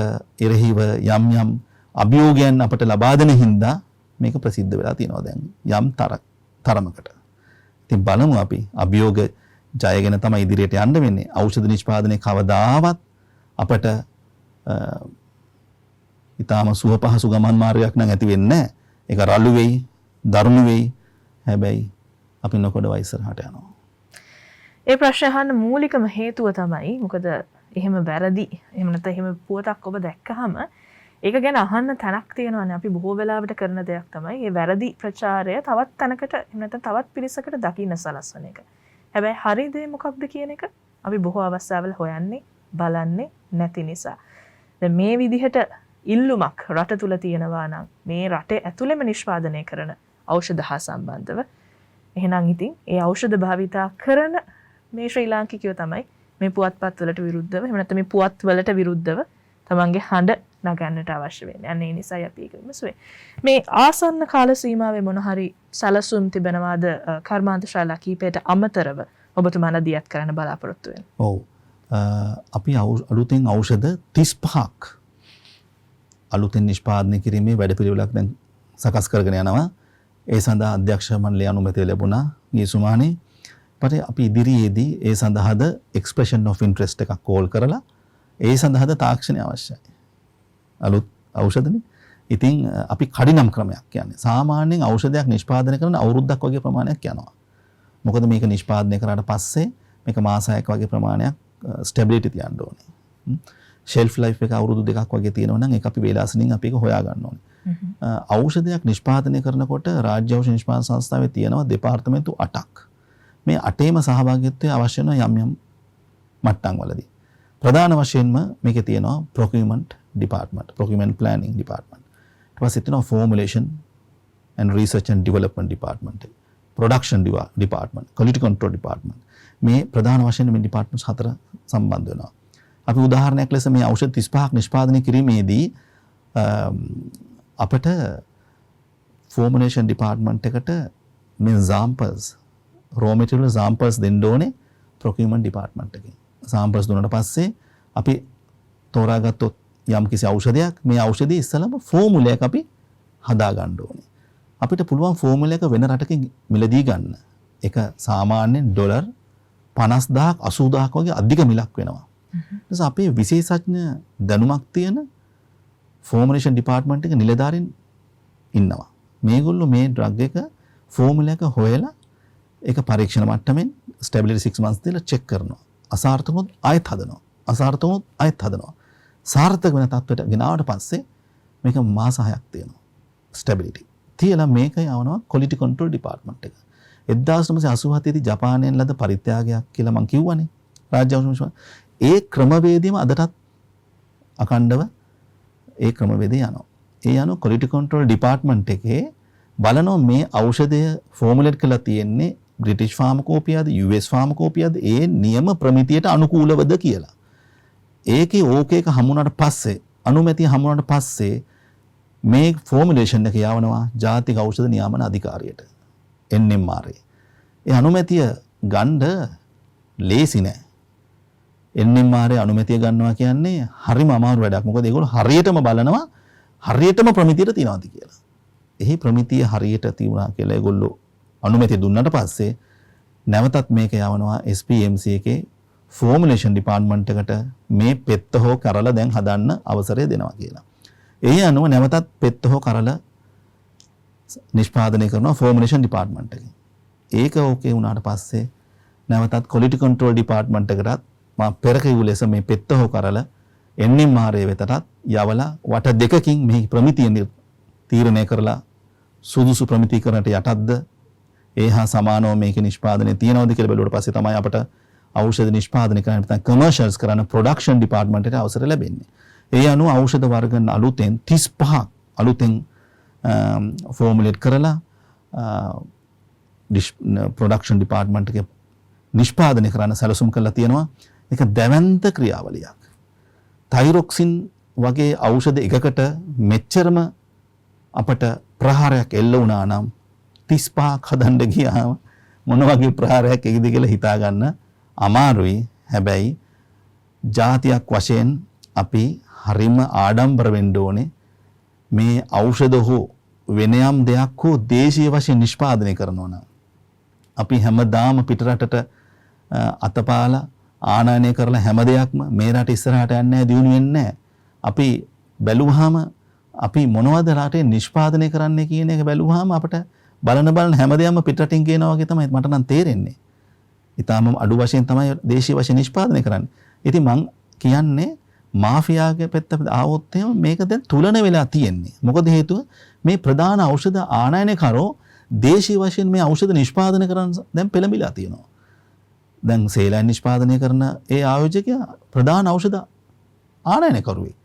එරෙහිව යම් යම් අභියෝගයන් අපට ලබා දෙන හින්දා මේක ප්‍රසිද්ධ වෙලා තියෙනවා දැන් යම් තරමකට. ඉතින් බලමු අපි අභියෝග ජයගෙන තමයි ඉදිරියට යන්න වෙන්නේ. ඖෂධ නිෂ්පාදනයේ කවදාවත් අපට ඊටාම සුව පහසු ගමන් මාර්ගයක් නම් ඇති වෙන්නේ නැහැ. ඒක රළු වෙයි, දරුණු වෙයි. හැබැයි අපි නොකොඩව ඉස්සරහට යනවා. ඒ ප්‍රශ්න අහන්න මූලිකම හේතුව තමයි මොකද එහෙම වැරදි එහෙම නැත්නම් එහෙම පුවතක් ඔබ දැක්කහම ඒක ගැන අහන්න තැනක් තියෙනවානේ. අපි බොහෝ වෙලාවට කරන දෙයක් තමයි මේ වැරදි ප්‍රචාරය තවත් තැනකට එහෙම නැත්නම් තවත් පිරිසකට දකින්න සලස්වන එක. හැබැයි හරි දේ මොකක්ද කියන එක අපි බොහෝ අවස්ථාවල හොයන්නේ බලන්නේ නැති නිසා. දැන් මේ විදිහට ඉල්ලුමක් රට තුල තියෙනවා නම් මේ රටේ ඇතුළෙම නිෂ්පාදනය කරන ඖෂධ හා සම්බන්ධව එහෙනම් ඉතින් ඒ ඖෂධ භාවිතා කරන මේ ශ්‍රී ලාංකිකයෝ තමයි මේ පුවත්පත් වලට විරුද්ධව එහෙම නැත්නම් මේ පුවත් වලට විරුද්ධව තමන්ගේ හඬ නගන්නට අවශ්‍ය වෙන්නේ. අන්න ඒ නිසායි අපි ඒක විමසුවේ. මේ ආසන්න කාල සීමාවේ මොන හරි සැලසුම් තිබෙනවාද කර්මාන්තශාලා කීපයට අමතරව ඔබතුමාලා දියත් කරන්න බලාපොරොත්තු වෙන්නේ? ඔව්. අපි අලුතෙන් ඖෂධ 35ක් අලුතෙන් නිෂ්පාදනය කිරීමේ වැඩපිළිවෙලක් දැන් සකස් කරගෙන යනවා. ඒ සඳහා අධ්‍යක්ෂ මණ්ඩලය අනුමැතිය ලැබුණා ගිය සුමානේ. ඊපස්සේ අපි ඉදිරියේදී ඒ සඳහාද එක්ස්ප්‍රෙෂන් ඔෆ් ඉන්ට්‍රෙස්ට් එකක් කෝල් කරලා ඒ සඳහාද තාක්ෂණය අවශ්‍යයි. අලුත් ඖෂධනේ. ඉතින් අපි කඩිනම් ක්‍රමයක් කියන්නේ. සාමාන්‍යයෙන් ඖෂධයක් නිෂ්පාදනය කරන අවුරුද්දක් වගේ ප්‍රමාණයක් යනවා. මොකද මේක නිෂ්පාදනය කරාට පස්සේ මේක මාස 6ක වගේ ප්‍රමාණයක් ස්ටැබිලිටි තියන්න ඕනේ. ෂෙල්ෆ් ලයිෆ් එක අවුරුදු 2ක් වගේ තියෙනවා නම් ඒක අපි වේලාසනින් අපි ඒක හොයා ගන්න ඕනේ. ඖෂධයක් නිෂ්පාදනය කරනකොට රාජ්‍ය ඖෂධ නිෂ්පාදන සංස්ථාවේ තියෙනවා දෙපාර්තමේන්තු 8ක්. මේ 8ේම සහභාගීත්වය අවශ්‍ය වෙන යම් මට්ටම් වලදී. ප්‍රධාන වශයෙන්ම මේකේ තියෙනවා procurement department, procurement planning department. ඊට පස්සේ තියෙනවා formulation and research and development department, production department, quality control department. මේ ප්‍රධාන වශයෙන් මේ departments 4 සම්බන්ධ වෙනවා. අපි උදාහරණයක් ලෙස මේ ඖෂධ 35ක් නිෂ්පාදනය කිරීමේදී අපිට formulation department එකට මේ samples, raw material samples දෙන්න ඕනේ procurement department එකෙන්. samples දුන්නාට පස්සේ අපි තෝරාගත්තොත් යම් කිසි ඖෂධයක් මේ ඖෂධයේ ඉස්සලම ෆෝමියුලා එක අපි හදා ගන්න ඕනේ. අපිට පුළුවන් ෆෝමියුලා එක වෙන රටකින් මිලදී ගන්න. ඒක සාමාන්‍යයෙන් ඩොලර් 50000ක් 80000ක් වගේ අධික මිලක් වෙනවා. නිසා අපේ විශේෂඥ දැනුමක් තියෙන ෆෝමියුලේෂන් ඩිපාර්ට්මන්ට් එක නිලධාරීන් ඉන්නවා. මේගොල්ලෝ මේ ඩ්‍රග් එක ෆෝමියුලා එක හොයලා ඒක පරීක්ෂණ මට්ටමින් ස්ටැබිලිටි 6 months දීලා චෙක් කරනවා. අසාර්ථක වුණොත් ආයෙත් හදනවා. අසාර්ථක වුණොත් ආයෙත් හදනවා. සාර්ථක වෙන තත්ත්වයට ගෙනාවට පස්සේ මේක මාස 6ක් තියෙනවා. ස්ටැබිලිටි. තියලා මේක යවනවා ක්වොලිටි කන්ට්‍රෝල් ඩිපාර්ට්මන්ට් එක. 1987 දී ජපානයෙන් ලද පරිත්‍යාගයක් කියලා මම කිව්වනේ. රාජ්‍ය ඖෂධ ඒ ක්‍රමවේදයම අදටත් අඛණ්ඩව ඒ ක්‍රමවේදය යනවා. ඒ යන ක්වොලිටි කන්ට්‍රෝල් ඩිපාර්ට්මන්ට් එකේ බලනවා මේ ඖෂධය ෆෝමියුලේට් කරලා තියෙන්නේ බ්‍රිටිෂ් ෆාමකෝපියාද US ෆාමකෝපියාද ඒ නියම ප්‍රමිතියට අනුකූලවද කියලා. ඒකේ ඕකේක හමුුණාට පස්සේ අනුමැතිය හමුුණාට පස්සේ මේ ෆෝමියුලේෂන් එක යවනවා ජාතික ඖෂධ නියාමන අධිකාරියට NMRA. ඒ අනුමැතිය ගන්න ලේසි නෑ. NMRA අනුමැතිය ගන්නවා කියන්නේ හරිම අමාරු වැඩක්. මොකද ඒගොල්ලෝ හරියටම බලනවා හරියටම ප්‍රමිතියට තියනවාද කියලා. එහි ප්‍රමිතිය හරියට තියුණා කියලා ඒගොල්ලෝ අනුමැතිය දුන්නාට පස්සේ නැවතත් මේක යවනවා SPMC එකේ ෆෝමියුලේෂන් ඩිපාර්ට්මන්ට් එකට මේ පෙත්ත හෝ කරලා දැන් හදන්න අවසරය දෙනවා කියලා. ඒ අනුව නැවතත් පෙත්ත හෝ කරලා නිෂ්පාදනය කරනවා ෆෝමියුලේෂන් ඩිපාර්ට්මන්ට් එකෙන්. ඒක ඕකේ වුණාට පස්සේ නැවතත් ක්වොලිටි කන්ට්‍රෝල් ඩිපාර්ට්මන්ට් එකටත් මම පෙර කිව්ව ලෙස මේ පෙත්ත හෝ කරලා NMRA වෙතටත් යවලා වට දෙකකින් මේ ප්‍රමිතිය තීරණය කරලා සුදුසු ප්‍රමිතීකරණයට යටත්ද ඒ හා සමානව මේක නිෂ්පාදනය තියනවද කියලා බලුවට පස්සේ තමයි අපට ඖෂධ නිෂ්පාදනය කරන්න නැත්නම් කමර්ෂියල්ස් කරන්න ප්‍රොඩක්ෂන් ඩිපාර්ට්මන්ට් එකට අවසර ලැබෙන්නේ. ඒ අනුව ඖෂධ වර්ග අලුතෙන් 35ක් අලුතෙන් ෆෝමියුලේට් කරලා ප්‍රොඩක්ෂන් ඩිපාර්ට්මන්ට් එකේ නිෂ්පාදනය කරන්න සැලසුම් කරලා තියෙනවා. ඒක දැවැන්ත ක්‍රියාවලියක්. තයිරොක්සින් වගේ ඖෂධ එකකට මෙච්චරම අපට ප්‍රහාරයක් එල්ල වුණා නම් 35ක් හදන්න ගියාම මොන වගේ ප්‍රහාරයක් එයිද කියලා හිතා ගන්න අමාරුයි. හැබැයි ජාතියක් වශයෙන් අපි හරිම ආඩම්බර වෙන්න ඕනේ මේ ඖෂධ හෝ වෙන යම් දෙයක් හෝ දේශීය වශයෙන් නිෂ්පාදනය කරනවා නම් අපි හැමදාම පිටරටට අතපාලා ආනයනය කරලා හැම දෙයක්ම මේ රට ඉස්සරහට යන්නේ නැහැ, දියුණු වෙන්නේ නැහැ. අපි බැලුවාම අපි මොනවද රටේ නිෂ්පාදනය කරන්නේ කියන එක බැලුවාම අපිට බලන හැම දෙයක්ම පිටරටින් කියනවා වගේ තමයි මට නම් තේරෙන්නේ. ඊටාම අඩු වශයෙන් තමයි දේශීය වශයෙන් නිෂ්පාදනය කරන්නේ. ඉතින් මං කියන්නේ මාෆියාගේ පැත්තට ආවොත් එහෙම මේක දැන් තුලන වෙලා තියෙන්නේ. මොකද හේතුව මේ ප්‍රධාන ඖෂධ ආනයනකරෝ දේශීය වශයෙන් මේ ඖෂධ නිෂ්පාදනය කරන්න දැන් පෙළඹිලා තියෙනවා. දැන් සේලයින් නිෂ්පාදනය කරන ඒ ආයෝජකයා ප්‍රධාන ඖෂධ ආනයනකරුවෙක්.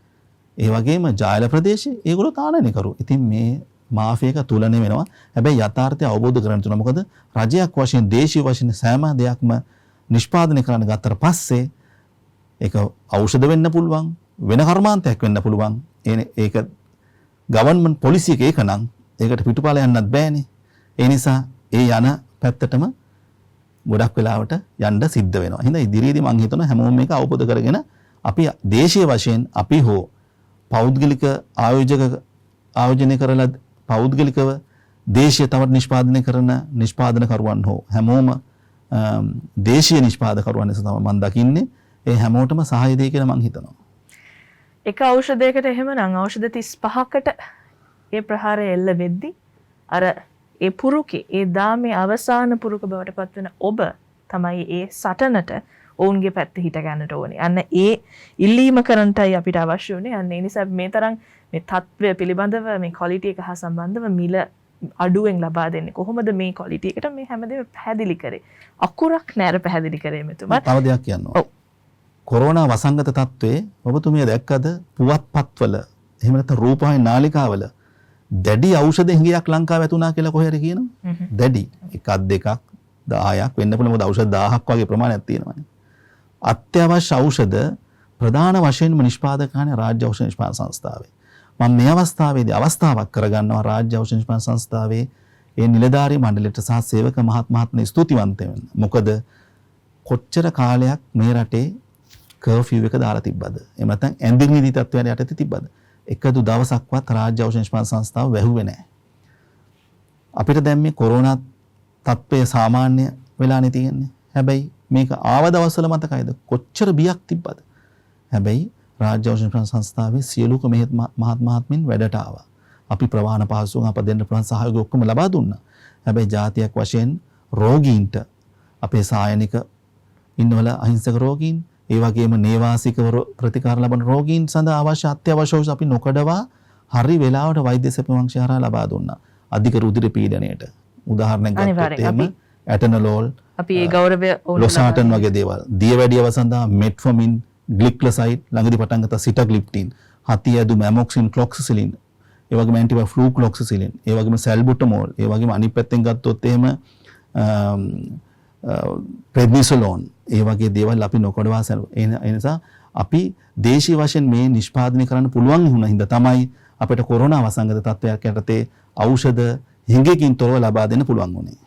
ඒ වගේම ජායල ප්‍රදේශයේ ඒගොල්ලෝ ආනයනකරුවෝ. ඉතින් මේ මාෆියක තුලන වෙනවා. හැබැයි යථාර්ථය අවබෝධ කරගන්න තුන මොකද රජයක් වශයෙන් දේශීය වශයෙන් සෑම දෙයක්ම නිෂ්පාදනය කරන්න ගත්තට පස්සේ ඒක ඖෂධ වෙන්න පුළුවන්, වෙන කර්මාන්තයක් වෙන්න පුළුවන්. ඒක ගවර්න්මන්ට් පොලිසි එක ඒක නම් ඒකට පිටුපාල යන්නත් බෑනේ. ඒ නිසා ඒ යන පැත්තටම ගොඩක් වෙලාවට යන්න සිද්ධ වෙනවා. එහෙනම් ඉදිරියේදී මම හිතනවා හැමෝම මේක අවබෝධ කරගෙන අපි දේශීය වශයෙන් අපි හෝ පෞද්ගලික ආයෝජනය කරලා පෞද්ගලිකව දේශීය තවත් නිෂ්පාදනය කරන නිෂ්පාදනකරුවන් හෝ හැමෝම දේශීය නිෂ්පාදකරුවන් නිසා තමයි මම දකින්නේ. ඒ හැමෝටම සහාය දෙයි කියලා මම හිතනවා. එක ඖෂධයකට එහෙමනම් ඖෂධ 35කට ඒ ප්‍රහාරය එල්ල වෙද්දි අර ඒ පුරුකේ ඒ දාමේ අවසාන පුරුක බවට පත්වෙන ඔබ තමයි ඒ සටනට ඔවුන්ගේ පැත්ත හිට ගන්නට ඕනේ. අන්න ඒ ඉල්ලීම කරන්නටයි අපිට අවශ්‍ය වුණේ. අන්න ඒ නිසා මේ තරම් මේ තත්ත්වය පිළිබඳව මේ ක්වොලිටි එක හා සම්බන්ධව මිල අඩුවෙන් ලබා දෙන්නේ. කොහොමද මේ ක්වොලිටි එකට මේ හැමදේම පැහැදිලි කරේ? අකුරක් නෑර පැහැදිලි කරේ මෙතුමා. තව දෙයක් කියන්න ඕන. කොරෝනා වසංගත තත්ත්වයේ ඔබතුමිය දැක්කද පුවත්පත්වල එහෙම නැත්නම් රූපවාහිනී නාලිකාවල දැඩි ඖෂධ හිඟයක් ලංකාවේ ඇතුණා කියලා කොහේ හරි කියනවා. දැඩි එකක් දෙකක් 10ක් වෙන්න පුළුවන්. මොකද ඖෂධ 1000ක් වගේ ප්‍රමාණයක් තියෙනවානේ. අත්‍යවශ්‍ය ඖෂධ ප්‍රධාන වශයෙන්ම නිෂ්පාදකයන් රාජ්‍ය ඖෂධ නිෂ්පාදන සංස්ථාවේ. මම මේ අවස්ථාවේදී අවස්ථාවක් කරගන්නවා රාජ්‍ය ඖෂධ නිෂ්පාදන සංස්ථාවේ ඒ නිලධාරී මණ්ඩලයට සහ සේවක මහත්මයාට ස්තුතිවන්ත වෙන්න. මොකද කොච්චර කාලයක් මේ රටේ කර්ෆියු එක දාලා තිබ්බද? එහෙම නැත්නම් ඇඳිරි නීති තත්ත්වයන් යටතේ තිබ්බද? එකදු දවසක්වත් රාජ්‍ය ඖෂධ නිෂ්පාදන සංස්ථාව වැහුවේ නැහැ. අපිට දැන් මේ කොරෝනා තත්ත්වය සාමාන්‍ය වෙලානේ තියෙන්නේ. හැබැයි මේක ආව දවස්වල මතකයිද කොච්චර බියක් තිබ්බද? හැබැයි රාජ්‍ය ඖෂධ නිෂ්පාදන සංස්ථාවේ සියලු මහත්මීන් වැඩට ආවා. අපි ප්‍රවාහන පහසුකම් අප දෙන්න පුළුවන් සහයෝගය ඔක්කොම ලබා දුන්නා. හැබැයි ජාතියක් වශයෙන් රෝගීන්ට අපේ සායනික ඉන්නවල අහිංසක රෝගීන් ඒ වගේම නේවාසික ප්‍රතිකාර ලබන රෝගීන් සඳහා අවශ්‍ය අත්‍යවශ්‍ය ඖෂධ අපි නොකඩවා හරි වෙලාවට වෛද්‍ය සේවා වංශය හරහා ලබා දුන්නා. අධික රුධිර පීඩනයට උදාහරණයක් ගත්තොත් එහෙම ඇටනලෝල් අපි ඒ ගෞරවය ලොසාටන් වගේ දේවල් දියවැඩියව සඳහා මෙට්ෆෝමින් ග්ලික්ලොසයිඩ් ළඟදී පටන් ගත්ත සිටග්ලිප්ටින් හති ඇදුම ඇමොක්සින් ක්ලොක්සිසිලින් ඒ වගේම ඇන්ටිබයොටික් ෆ්ලූ ක්ලොක්සිසිලින් ඒ වගේම සැල්බුටමෝල් ඒ වගේම අනිත් පැත්තෙන් ගත්තොත් එහෙම ප්‍රෙඩ්නිසොලෝන් ඒ වගේ දේවල් අපි නොකඩවා ඒ නිසා අපි දේශීය වශයෙන් මේ නිෂ්පාදනය කරන්න පුළුවන් වුණ හින්දා තමයි අපිට කොරෝනා වසංගත තත්ත්වයක් යටතේ ඖෂධ හිඟකින් තොරව ලබා දෙන්න පුළුවන් වුණේ.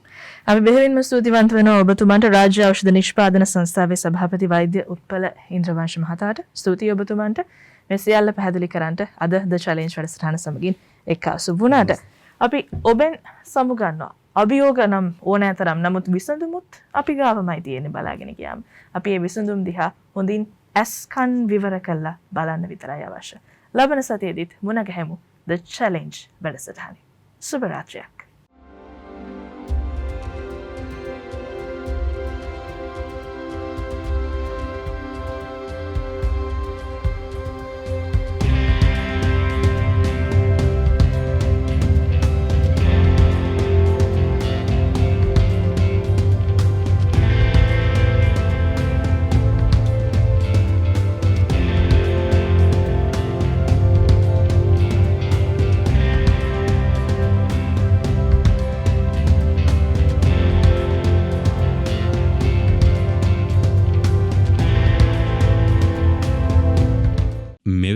අපි බෙහෙවින්ම ස්තුතිවන්ත වෙනවා ඔබතුමාට රාජ්‍ය ඖෂධ නිෂ්පාදන සංස්ථාවේ සභාපති වෛද්‍ය උත්පල ඉන්ද්‍රවංශ මහතාට. ස්තුතියි ඔබතුමාට මේ සියල්ල පැහැදිලි කරන්නට අද ද චැලෙන්ජ් වැඩසටහන සමගින් එක්කාසු වුණාට. අපි ඔබෙන් සමුගන්නවා. අභියෝග නම් ඕනෑතරම් නමුත් විසඳුමුත් අපි ගාවමයි තියෙන්නේ බලාගෙන ගියාම. අපි මේ විසඳුම් දිහා හොඳින් ඇස්කන් විවර කරලා බලන්න විතරයි අවශ්‍ය. ලබන සතියේදීත් මුණ ගැහෙමු ද චැලෙන්ජ් වැඩසටහනේ. සුබ රාත්‍රියක්.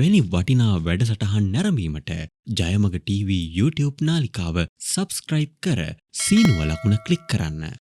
මෙවැනි වටිනා වැඩසටහන් නැරඹීමට ජයමග TV YouTube නාලිකාව සබස්ක්‍රයිබ් කර සීනුව ලකුණ ක්ලික් කරන්න.